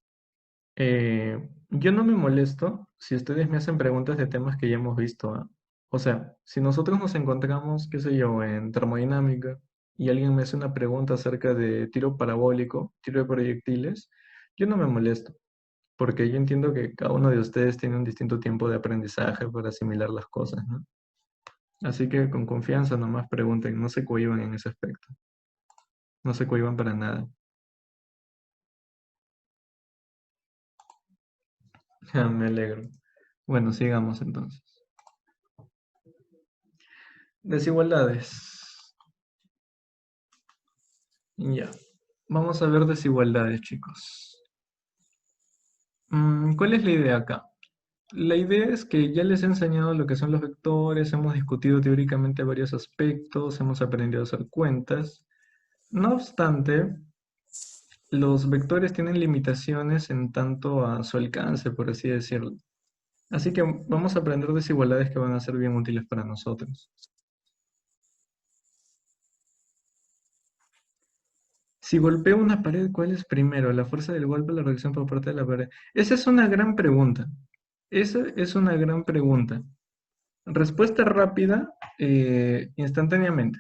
Speaker 1: Yo no me molesto si ustedes me hacen preguntas de temas que ya hemos visto, ¿ah? O sea, si nosotros nos encontramos, qué sé yo, en termodinámica y alguien me hace una pregunta acerca de tiro parabólico, tiro de proyectiles, yo no me molesto, porque yo entiendo que cada uno de ustedes tiene un distinto tiempo de aprendizaje para asimilar las cosas, ¿no? Así que con confianza nomás pregunten, no se cohíban en ese aspecto, no se cohíban para nada. Me alegro. Bueno, sigamos entonces. Desigualdades. Ya. Vamos a ver desigualdades, chicos. ¿Cuál es la idea acá? La idea es que ya les he enseñado lo que son los vectores, hemos discutido teóricamente varios aspectos, hemos aprendido a hacer cuentas. No obstante, los vectores tienen limitaciones en tanto a su alcance, por así decirlo. Así que vamos a aprender desigualdades que van a ser bien útiles para nosotros. Si golpeo una pared, ¿cuál es primero? ¿La fuerza del golpe o la reacción por parte de la pared? Esa es una gran pregunta. Esa es una gran pregunta. Respuesta rápida, instantáneamente.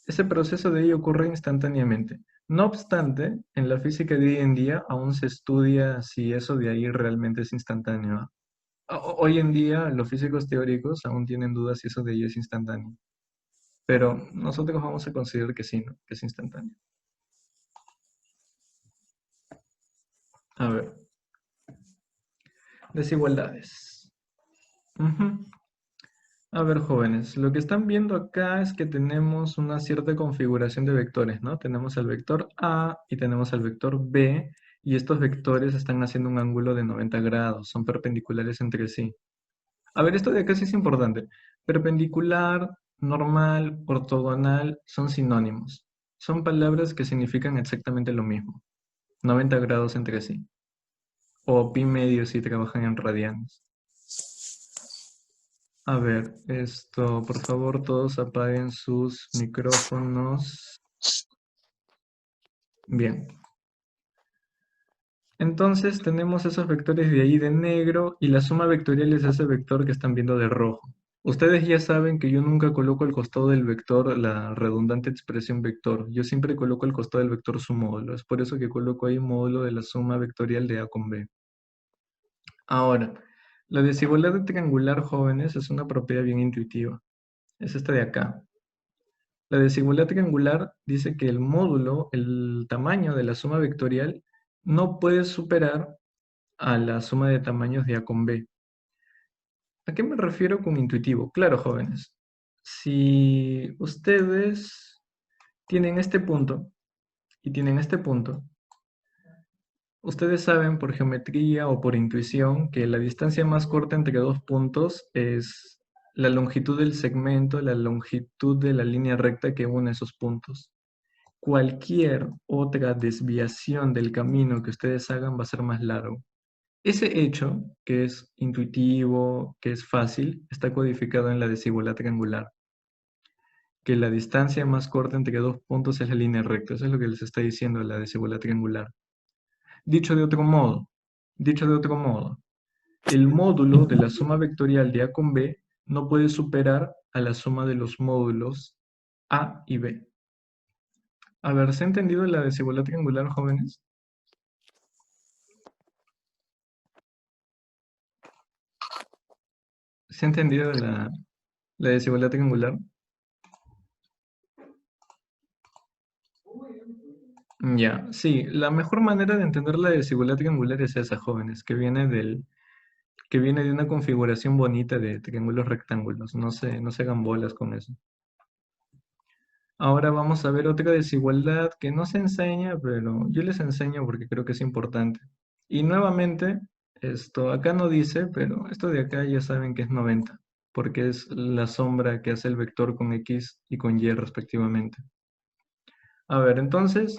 Speaker 1: Ese proceso de ello ocurre instantáneamente. No obstante, en la física de hoy en día aún se estudia si eso de ahí realmente es instantáneo. Hoy en día los físicos teóricos aún tienen dudas si eso de ahí es instantáneo. Pero nosotros vamos a considerar que sí, ¿no? Que es instantáneo. A ver, desigualdades. Ujú. A ver, jóvenes, lo que están viendo acá es que tenemos una cierta configuración de vectores, ¿no? Tenemos el vector A y tenemos el vector B, y estos vectores están haciendo un ángulo de 90 grados, son perpendiculares entre sí. A ver, esto de acá sí es importante. Perpendicular, normal, ortogonal son sinónimos. Son palabras que significan exactamente lo mismo. 90 grados entre sí. O pi medio si trabajan en radianes. A ver, esto, por favor, todos apaguen sus micrófonos. Bien. Entonces tenemos esos vectores de ahí de negro y la suma vectorial es ese vector que están viendo de rojo. Ustedes ya saben que yo nunca coloco al costado del vector la redundante expresión vector. Yo siempre coloco al costado del vector su módulo. Es por eso que coloco ahí módulo de la suma vectorial de A con B. Ahora, la desigualdad triangular, jóvenes, es una propiedad bien intuitiva. Es esta de acá. La desigualdad triangular dice que el módulo, el tamaño de la suma vectorial, no puede superar a la suma de tamaños de A con B. ¿A qué me refiero con intuitivo? Claro, jóvenes. Si ustedes tienen este punto y tienen este punto, ustedes saben por geometría o por intuición que la distancia más corta entre dos puntos es la longitud del segmento, la longitud de la línea recta que une esos puntos. Cualquier otra desviación del camino que ustedes hagan va a ser más largo. Ese hecho, que es intuitivo, que es fácil, está codificado en la desigualdad triangular, que la distancia más corta entre dos puntos es la línea recta. Eso es lo que les está diciendo la desigualdad triangular. Dicho de otro modo, el módulo de la suma vectorial de A con B no puede superar a la suma de los módulos A y B. A ver, ¿se ha entendido la desigualdad triangular, jóvenes? ¿Se ha entendido la desigualdad triangular? Ya, sí, la mejor manera de entender la desigualdad triangular es esa, jóvenes, que viene de una configuración bonita de triángulos rectángulos. No se hagan bolas con eso. Ahora vamos a ver otra desigualdad que no se enseña, pero yo les enseño porque creo que es importante. Y nuevamente, esto acá no dice, pero esto de acá ya saben que es 90, porque es la sombra que hace el vector con X y con Y respectivamente. A ver, entonces,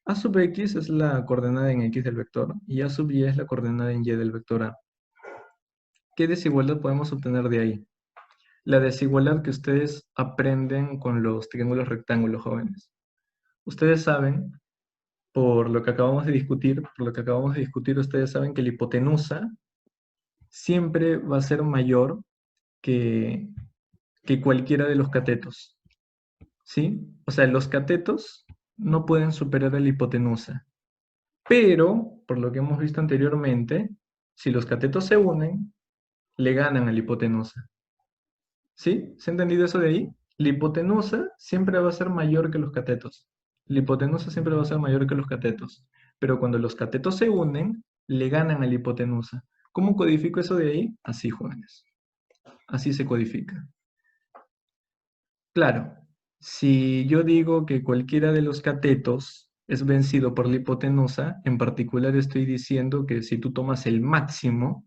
Speaker 1: A sub X es la coordenada en X del vector y A sub Y es la coordenada en Y del vector A. ¿Qué desigualdad podemos obtener de ahí? La desigualdad que ustedes aprenden con los triángulos rectángulos, jóvenes. Ustedes saben, por lo que acabamos de discutir, ustedes saben que la hipotenusa siempre va a ser mayor que, que cualquiera de los catetos, ¿sí? O sea, los catetos no pueden superar a la hipotenusa, pero, por lo que hemos visto anteriormente, si los catetos se unen, le ganan a la hipotenusa. ¿Sí? ¿Se ha entendido eso de ahí? La hipotenusa siempre va a ser mayor que los catetos. La hipotenusa siempre va a ser mayor que los catetos. Pero cuando los catetos se unen, le ganan a la hipotenusa. ¿Cómo codifico eso de ahí? Así, jóvenes. Así se codifica. Claro, si yo digo que cualquiera de los catetos es vencido por la hipotenusa, en particular estoy diciendo que si tú tomas el máximo,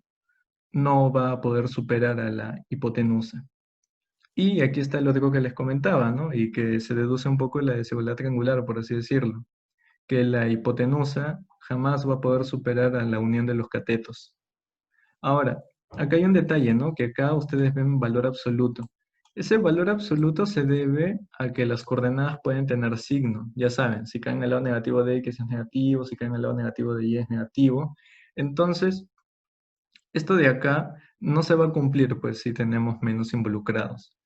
Speaker 1: no va a poder superar a la hipotenusa. Y aquí está lo otro que les comentaba, ¿no? Y que se deduce un poco de la desigualdad triangular, por así decirlo, que la hipotenusa jamás va a poder superar a la unión de los catetos. Ahora, acá hay un detalle, ¿no? Que acá ustedes ven valor absoluto. Ese valor absoluto se debe a que las coordenadas pueden tener signo. Ya saben, si caen al lado negativo de X es negativo, si caen al lado negativo de Y es negativo. Entonces, esto de acá no se va a cumplir, pues, si tenemos menos involucrados.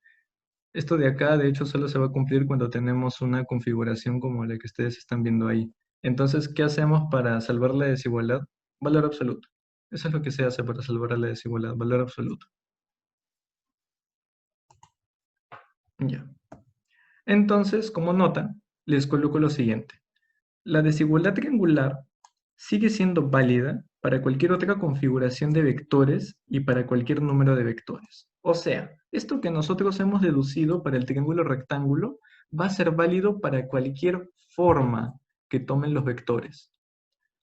Speaker 1: Esto de acá, de hecho, solo se va a cumplir cuando tenemos una configuración como la que ustedes están viendo ahí. Entonces, ¿qué hacemos para salvar la desigualdad? Valor absoluto. Eso es lo que se hace para salvar la desigualdad, valor absoluto. Ya. Entonces, como nota, les coloco lo siguiente. La desigualdad triangular sigue siendo válida para cualquier otra configuración de vectores y para cualquier número de vectores. O sea, esto que nosotros hemos deducido para el triángulo rectángulo va a ser válido para cualquier forma que tomen los vectores.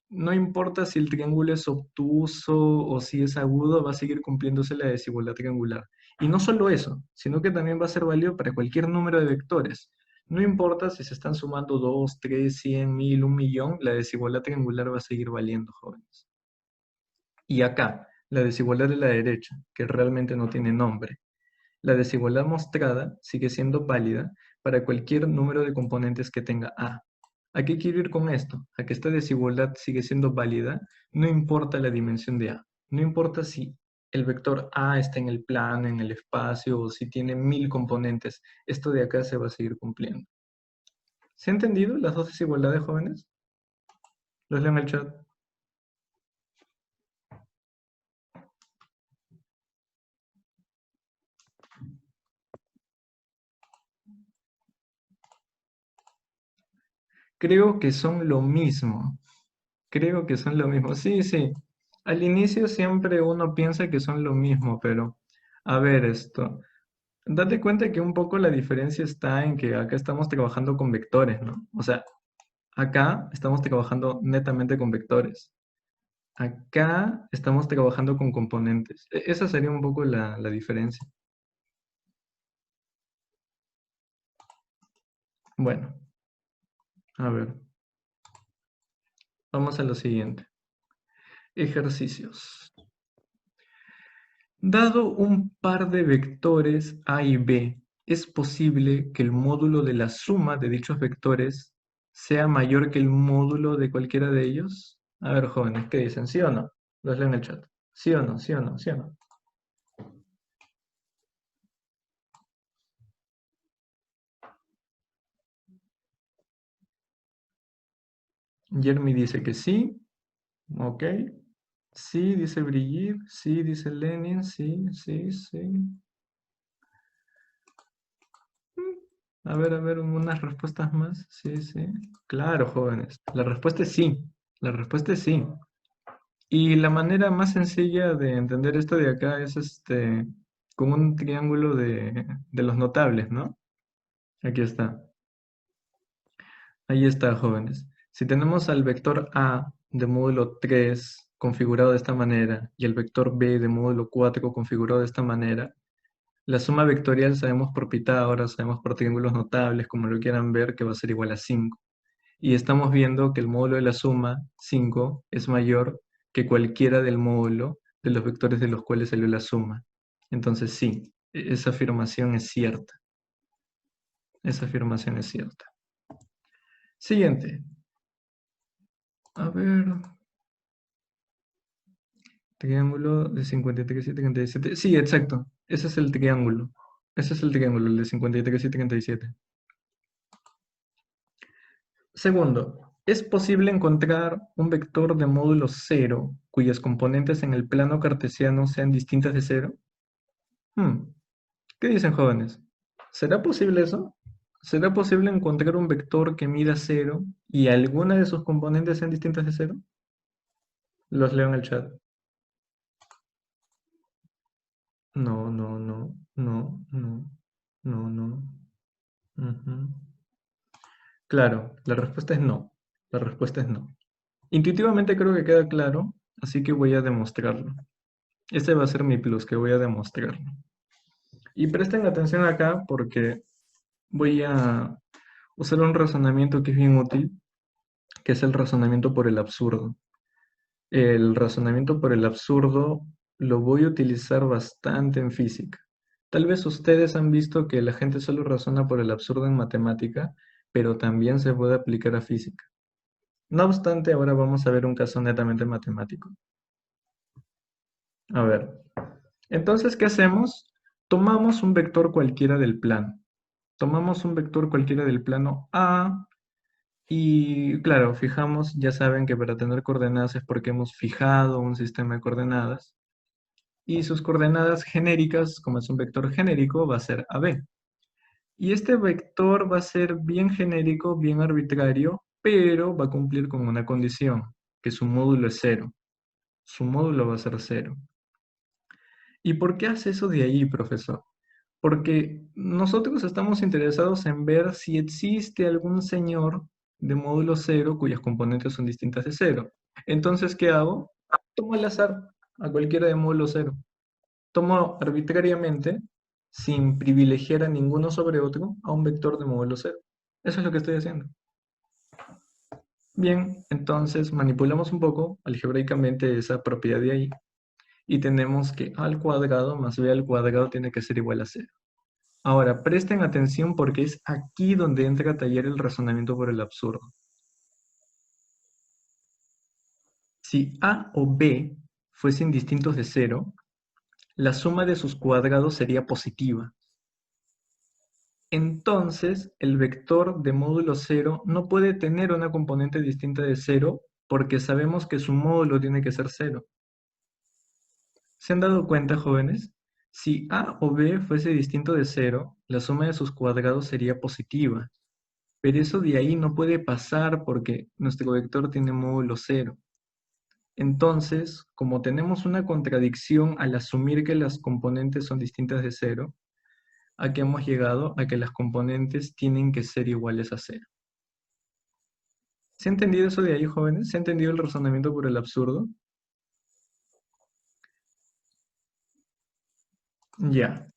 Speaker 1: No importa si el triángulo es obtuso o si es agudo, va a seguir cumpliéndose la desigualdad triangular. Y no solo eso, sino que también va a ser válido para cualquier número de vectores. No importa si se están sumando 2, 3, 100, 1000, 1.000.000, la desigualdad triangular va a seguir valiendo, jóvenes. Y acá, la desigualdad de la derecha, que realmente no tiene nombre. La desigualdad mostrada sigue siendo válida para cualquier número de componentes que tenga A. ¿A qué quiero ir con esto? A que esta desigualdad sigue siendo válida, no importa la dimensión de A. No importa si el vector A está en el plano, en el espacio, o si tiene 1000 componentes. Esto de acá se va a seguir cumpliendo. ¿Se ha entendido las dos desigualdades, jóvenes? Los leo en el chat. Creo que son lo mismo. Creo que son lo mismo. Sí, sí. Al inicio siempre uno piensa que son lo mismo, pero a ver esto. Date cuenta que un poco la diferencia está en que acá estamos trabajando con vectores, ¿no? O sea, acá estamos trabajando netamente con vectores. Acá estamos trabajando con componentes. Esa sería un poco la diferencia. Bueno, a ver, vamos a lo siguiente. Ejercicios. Dado un par de vectores A y B, es posible que el módulo de la suma de dichos vectores sea mayor que el módulo de cualquiera de ellos. A ver, jóvenes, ¿qué dicen? ¿Sí o no? Los leo en el chat. ¿Sí o no? ¿Sí o no? ¿Sí o no? Jeremy dice que sí. Ok. Sí, dice Brigitte. Sí, dice Lenin. Sí, sí, sí. A ver, unas respuestas más. Sí, sí. Claro, jóvenes. La respuesta es sí. La respuesta es sí. Y la manera más sencilla de entender esto de acá es con un triángulo de los notables, ¿no? Aquí está. Ahí está, jóvenes. Si tenemos al vector A de módulo 3 configurado de esta manera y el vector B de módulo 4 configurado de esta manera, la suma vectorial sabemos por Pitágoras, sabemos por triángulos notables, como lo quieran ver, que va a ser igual a 5. Y estamos viendo que el módulo de la suma, 5, es mayor que cualquiera del módulo de los vectores de los cuales salió la suma. Entonces sí, esa afirmación es cierta. Esa afirmación es cierta. Siguiente. A ver. Triángulo de 53 y 37. Sí, exacto. Ese es el triángulo. Ese es el triángulo, el de 53 y 37. Segundo, ¿es posible encontrar un vector de módulo cero cuyas componentes en el plano cartesiano sean distintas de cero? Hmm, ¿Qué dicen, jóvenes? ¿Será posible eso? ¿Será posible encontrar un vector que mida cero y alguna de sus componentes sean distintas de cero? Los leo en el chat. No, no, no, no, no, no, no. Ujú. Claro, la respuesta es no. La respuesta es no. Intuitivamente creo que queda claro, así que voy a demostrarlo. Este va a ser mi plus, que voy a demostrarlo. Y presten atención acá porque voy a usar un razonamiento que es bien útil, que es el razonamiento por el absurdo. El razonamiento por el absurdo lo voy a utilizar bastante en física. Tal vez ustedes han visto que la gente solo razona por el absurdo en matemática, pero también se puede aplicar a física. No obstante, ahora vamos a ver un caso netamente matemático. A ver, entonces, ¿qué hacemos? Tomamos un vector cualquiera del plano. Tomamos un vector cualquiera del plano A y, claro, fijamos, ya saben que para tener coordenadas es porque hemos fijado un sistema de coordenadas y sus coordenadas genéricas, como es un vector genérico, va a ser AB. Y este vector va a ser bien genérico, bien arbitrario, pero va a cumplir con una condición, que su módulo es cero. Su módulo va a ser cero. ¿Y por qué hace eso de ahí, profesor? Porque nosotros estamos interesados en ver si existe algún señor de módulo cero cuyas componentes son distintas de cero. Entonces, ¿qué hago? Tomo al azar a cualquiera de módulo cero. Tomo arbitrariamente, sin privilegiar a ninguno sobre otro, a un vector de módulo cero. Eso es lo que estoy haciendo. Bien, entonces manipulamos un poco algebraicamente esa propiedad de ahí y tenemos que A al cuadrado más B al cuadrado tiene que ser igual a cero. Ahora, presten atención porque es aquí donde entra a tallar el razonamiento por el absurdo. Si A o B fuesen distintos de cero, la suma de sus cuadrados sería positiva. Entonces, el vector de módulo cero no puede tener una componente distinta de cero porque sabemos que su módulo tiene que ser cero. ¿Se han dado cuenta, jóvenes? Si A o B fuese distinto de cero, la suma de sus cuadrados sería positiva. Pero eso de ahí no puede pasar porque nuestro vector tiene módulo cero. Entonces, como tenemos una contradicción al asumir que las componentes son distintas de cero, ¿a qué hemos llegado? A que las componentes tienen que ser iguales a cero. ¿Se ha entendido eso de ahí, jóvenes? ¿Se ha entendido el razonamiento por el absurdo? Ya.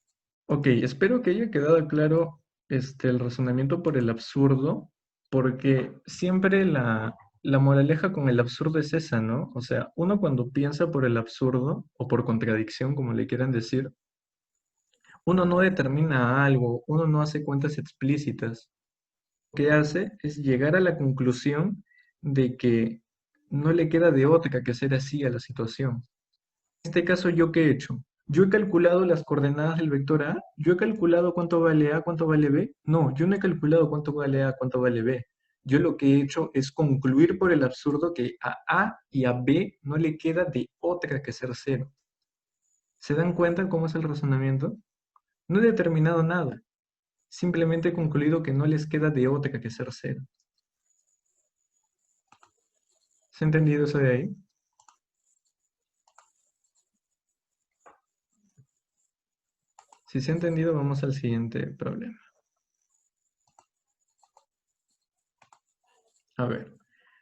Speaker 1: Ok, espero que haya quedado claro el razonamiento por el absurdo, porque siempre la moraleja con el absurdo es esa, ¿no? O sea, uno cuando piensa por el absurdo, o por contradicción, como le quieran decir, uno no determina algo, uno no hace cuentas explícitas. Lo que hace es llegar a la conclusión de que no le queda de otra que hacer así a la situación. En este caso, ¿yo qué he hecho? Yo he calculado las coordenadas del vector A, yo he calculado cuánto vale A, cuánto vale B. No, yo no he calculado cuánto vale A, cuánto vale B. Yo lo que he hecho es concluir por el absurdo que a A y a B no le queda de otra que ser cero. ¿Se dan cuenta cómo es el razonamiento? No he determinado nada. Simplemente he concluido que no les queda de otra que ser cero. ¿Se ha entendido eso de ahí? Si se ha entendido, vamos al siguiente problema. A ver,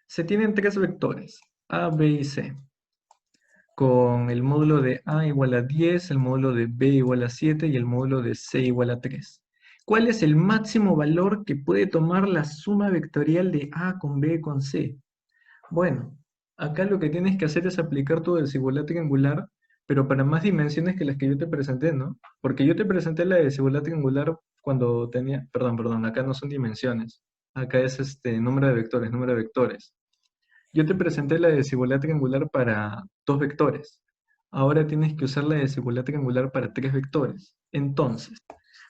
Speaker 1: se tienen tres vectores, A, B y C, con el módulo de A igual a 10, el módulo de B igual a 7 y el módulo de C igual a 3. ¿Cuál es el máximo valor que puede tomar la suma vectorial de A con B con C? Bueno, acá lo que tienes que hacer es aplicar tu desigualdad triangular, pero para más dimensiones que las que yo te presenté, ¿no? Porque yo te presenté la desigualdad triangular cuando tenía, perdón, acá no son dimensiones, acá es número de vectores, número de vectores. Yo te presenté la desigualdad triangular para dos vectores. Ahora tienes que usar la desigualdad triangular para tres vectores. Entonces,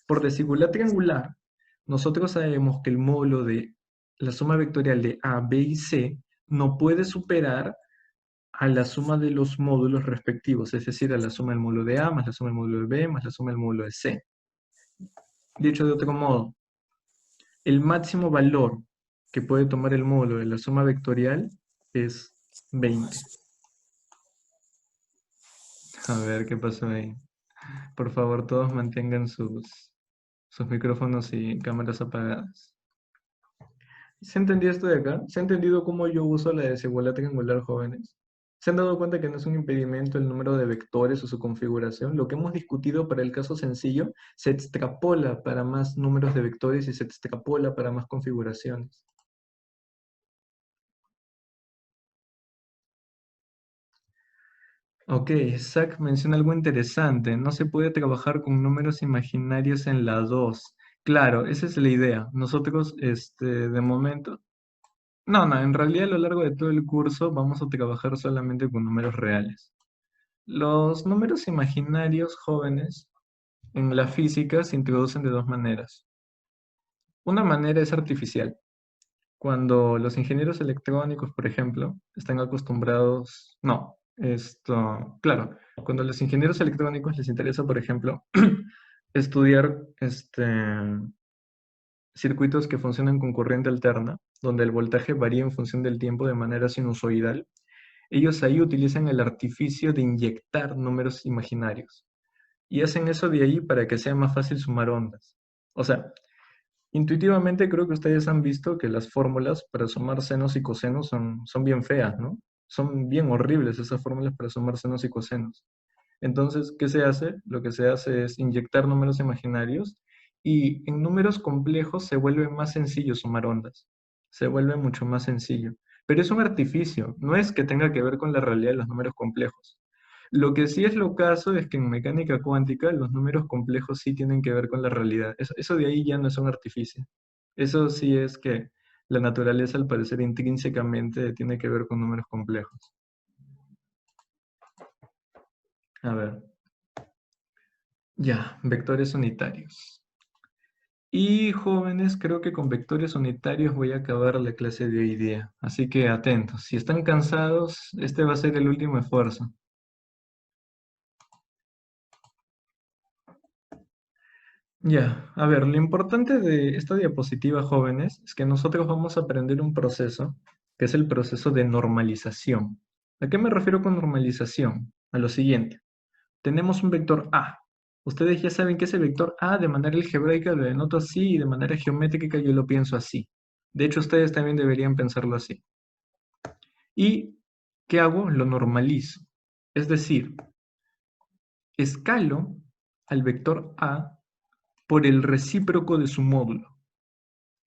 Speaker 1: por desigualdad triangular, nosotros sabemos que el módulo de la suma vectorial de A, B y C no puede superar a la suma de los módulos respectivos, es decir, a la suma del módulo de A más la suma del módulo de B más la suma del módulo de C. Dicho de otro modo, el máximo valor que puede tomar el módulo de la suma vectorial es 20. A ver qué pasó ahí. Por favor, todos mantengan sus micrófonos y cámaras apagadas. ¿Se entendió esto de acá? ¿Se ha entendido cómo yo uso la desigualdad triangular, jóvenes? ¿Se han dado cuenta que no es un impedimento el número de vectores o su configuración? Lo que hemos discutido para el caso sencillo se extrapola para más números de vectores y se extrapola para más configuraciones. Ok, Zach menciona algo interesante. No se puede trabajar con números imaginarios en la 2. Claro, esa es la idea. Nosotros, de momento... No, en realidad a lo largo de todo el curso vamos a trabajar solamente con números reales. Los números imaginarios jóvenes en la física se introducen de dos maneras. Una manera es artificial. Cuando los ingenieros electrónicos, por ejemplo, están acostumbrados... No, claro, cuando a los ingenieros electrónicos les interesa, por ejemplo, estudiar circuitos que funcionan con corriente alterna, donde el voltaje varía en función del tiempo de manera sinusoidal, ellos ahí utilizan el artificio de inyectar números imaginarios. Y hacen eso de ahí para que sea más fácil sumar ondas. O sea, intuitivamente creo que ustedes han visto que las fórmulas para sumar senos y cosenos son bien feas, ¿no? Son bien horribles esas fórmulas para sumar senos y cosenos. Entonces, ¿qué se hace? Lo que se hace es inyectar números imaginarios y en números complejos se vuelve más sencillo sumar ondas. Se vuelve mucho más sencillo. Pero es un artificio, no es que tenga que ver con la realidad de los números complejos. Lo que sí es lo caso es que en mecánica cuántica los números complejos sí tienen que ver con la realidad. Eso de ahí ya no es un artificio. Eso sí es que la naturaleza al parecer intrínsecamente tiene que ver con números complejos. A ver. Ya, vectores unitarios. Y jóvenes, creo que con vectores unitarios voy a acabar la clase de hoy día. Así que atentos. Si están cansados, este va a ser el último esfuerzo. Ya, a ver, lo importante de esta diapositiva, jóvenes, es que nosotros vamos a aprender un proceso, que es el proceso de normalización. ¿A qué me refiero con normalización? A lo siguiente. Tenemos un vector A. Ustedes ya saben que ese vector A de manera algebraica lo denoto así y de manera geométrica yo lo pienso así. De hecho, ustedes también deberían pensarlo así. ¿Y qué hago? Lo normalizo. Es decir, escalo al vector A por el recíproco de su módulo.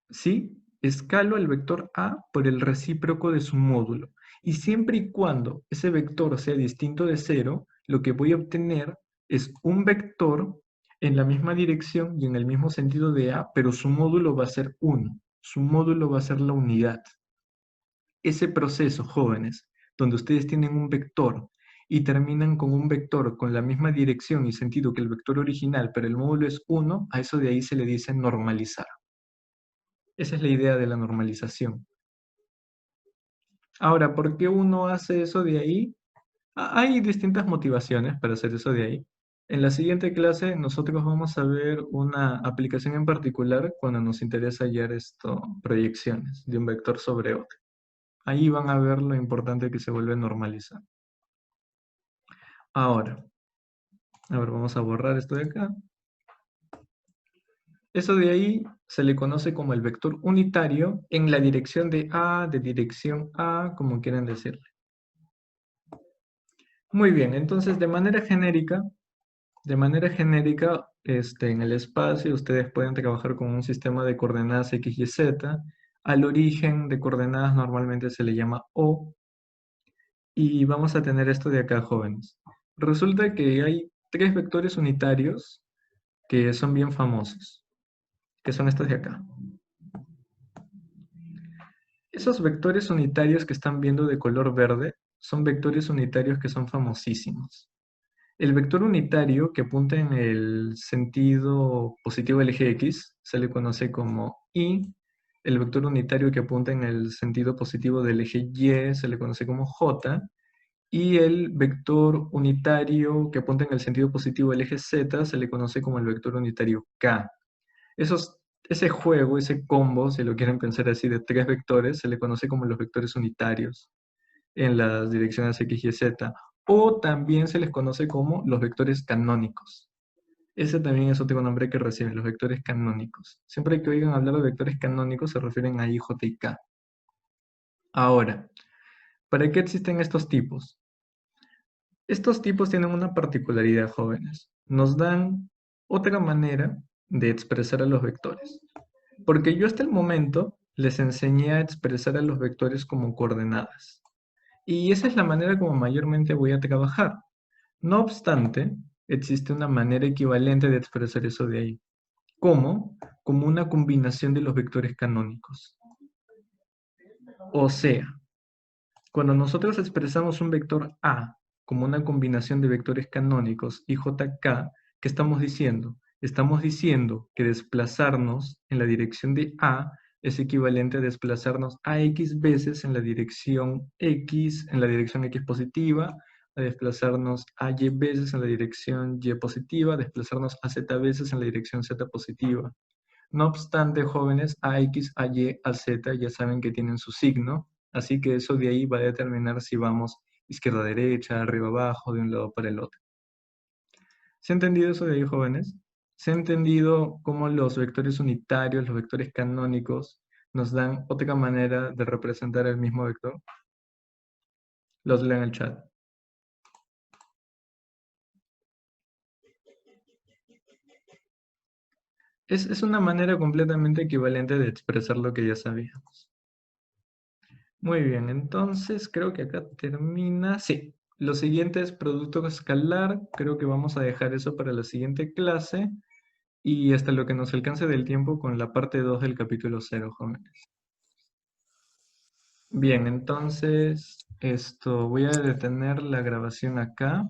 Speaker 1: ¿Sí? Escalo el vector A por el recíproco de su módulo. Y siempre y cuando ese vector sea distinto de 0, lo que voy a obtener es un vector en la misma dirección y en el mismo sentido de A, pero su módulo va a ser 1. Su módulo va a ser la unidad. Ese proceso, jóvenes, donde ustedes tienen un vector y terminan con un vector con la misma dirección y sentido que el vector original, pero el módulo es 1, a eso de ahí se le dice normalizar. Esa es la idea de la normalización. Ahora, ¿por qué uno hace eso de ahí? Hay distintas motivaciones para hacer eso de ahí. En la siguiente clase nosotros vamos a ver una aplicación en particular cuando nos interesa hallar proyecciones de un vector sobre otro. Ahí van a ver lo importante que se vuelve a normalizar. Ahora, a ver, vamos a borrar esto de acá. Eso de ahí se le conoce como el vector unitario en la dirección de dirección A, como quieran decirle. Muy bien, entonces de manera genérica, en el espacio ustedes pueden trabajar con un sistema de coordenadas X, Y, Z. Al origen de coordenadas normalmente se le llama O. Y vamos a tener esto de acá, jóvenes. Resulta que hay 3 vectores unitarios que son bien famosos, que son estos de acá. Esos vectores unitarios que están viendo de color verde son vectores unitarios que son famosísimos. El vector unitario que apunta en el sentido positivo del eje X se le conoce como Y. El vector unitario que apunta en el sentido positivo del eje Y se le conoce como J. Y el vector unitario que apunta en el sentido positivo del eje Z se le conoce como el vector unitario K. Ese juego, ese combo, si lo quieren pensar así, de 3 vectores, se le conoce como los vectores unitarios en las direcciones X, Y, Z. O también se les conoce como los vectores canónicos. Ese también es otro nombre que reciben, los vectores canónicos. Siempre que oigan hablar de vectores canónicos se refieren a I, J y K. Ahora, ¿para qué existen estos tipos? Estos tipos tienen una particularidad, jóvenes. Nos dan otra manera de expresar a los vectores. Porque yo hasta el momento les enseñé a expresar a los vectores como coordenadas. Y esa es la manera como mayormente voy a trabajar. No obstante, existe una manera equivalente de expresar eso de ahí. ¿Cómo? Como una combinación de los vectores canónicos. O sea, cuando nosotros expresamos un vector A como una combinación de vectores canónicos y JK, ¿qué estamos diciendo? Estamos diciendo que desplazarnos en la dirección de A es equivalente a desplazarnos a X veces en la dirección X positiva, a desplazarnos a Y veces en la dirección Y positiva, a desplazarnos a Z veces en la dirección Z positiva. No obstante, jóvenes, a X, a Y, a Z ya saben que tienen su signo, así que eso de ahí va a determinar si vamos izquierda a derecha, arriba abajo, de un lado para el otro. ¿Se ha entendido eso de ahí, jóvenes? ¿Se ha entendido cómo los vectores unitarios, los vectores canónicos, nos dan otra manera de representar el mismo vector? Los leo en el chat. Es una manera completamente equivalente de expresar lo que ya sabíamos. Muy bien, entonces creo que acá termina. Sí, lo siguiente es producto escalar. Creo que vamos a dejar eso para la siguiente clase y hasta lo que nos alcance del tiempo con la parte 2 del capítulo 0, jóvenes. Bien, entonces voy a detener la grabación acá.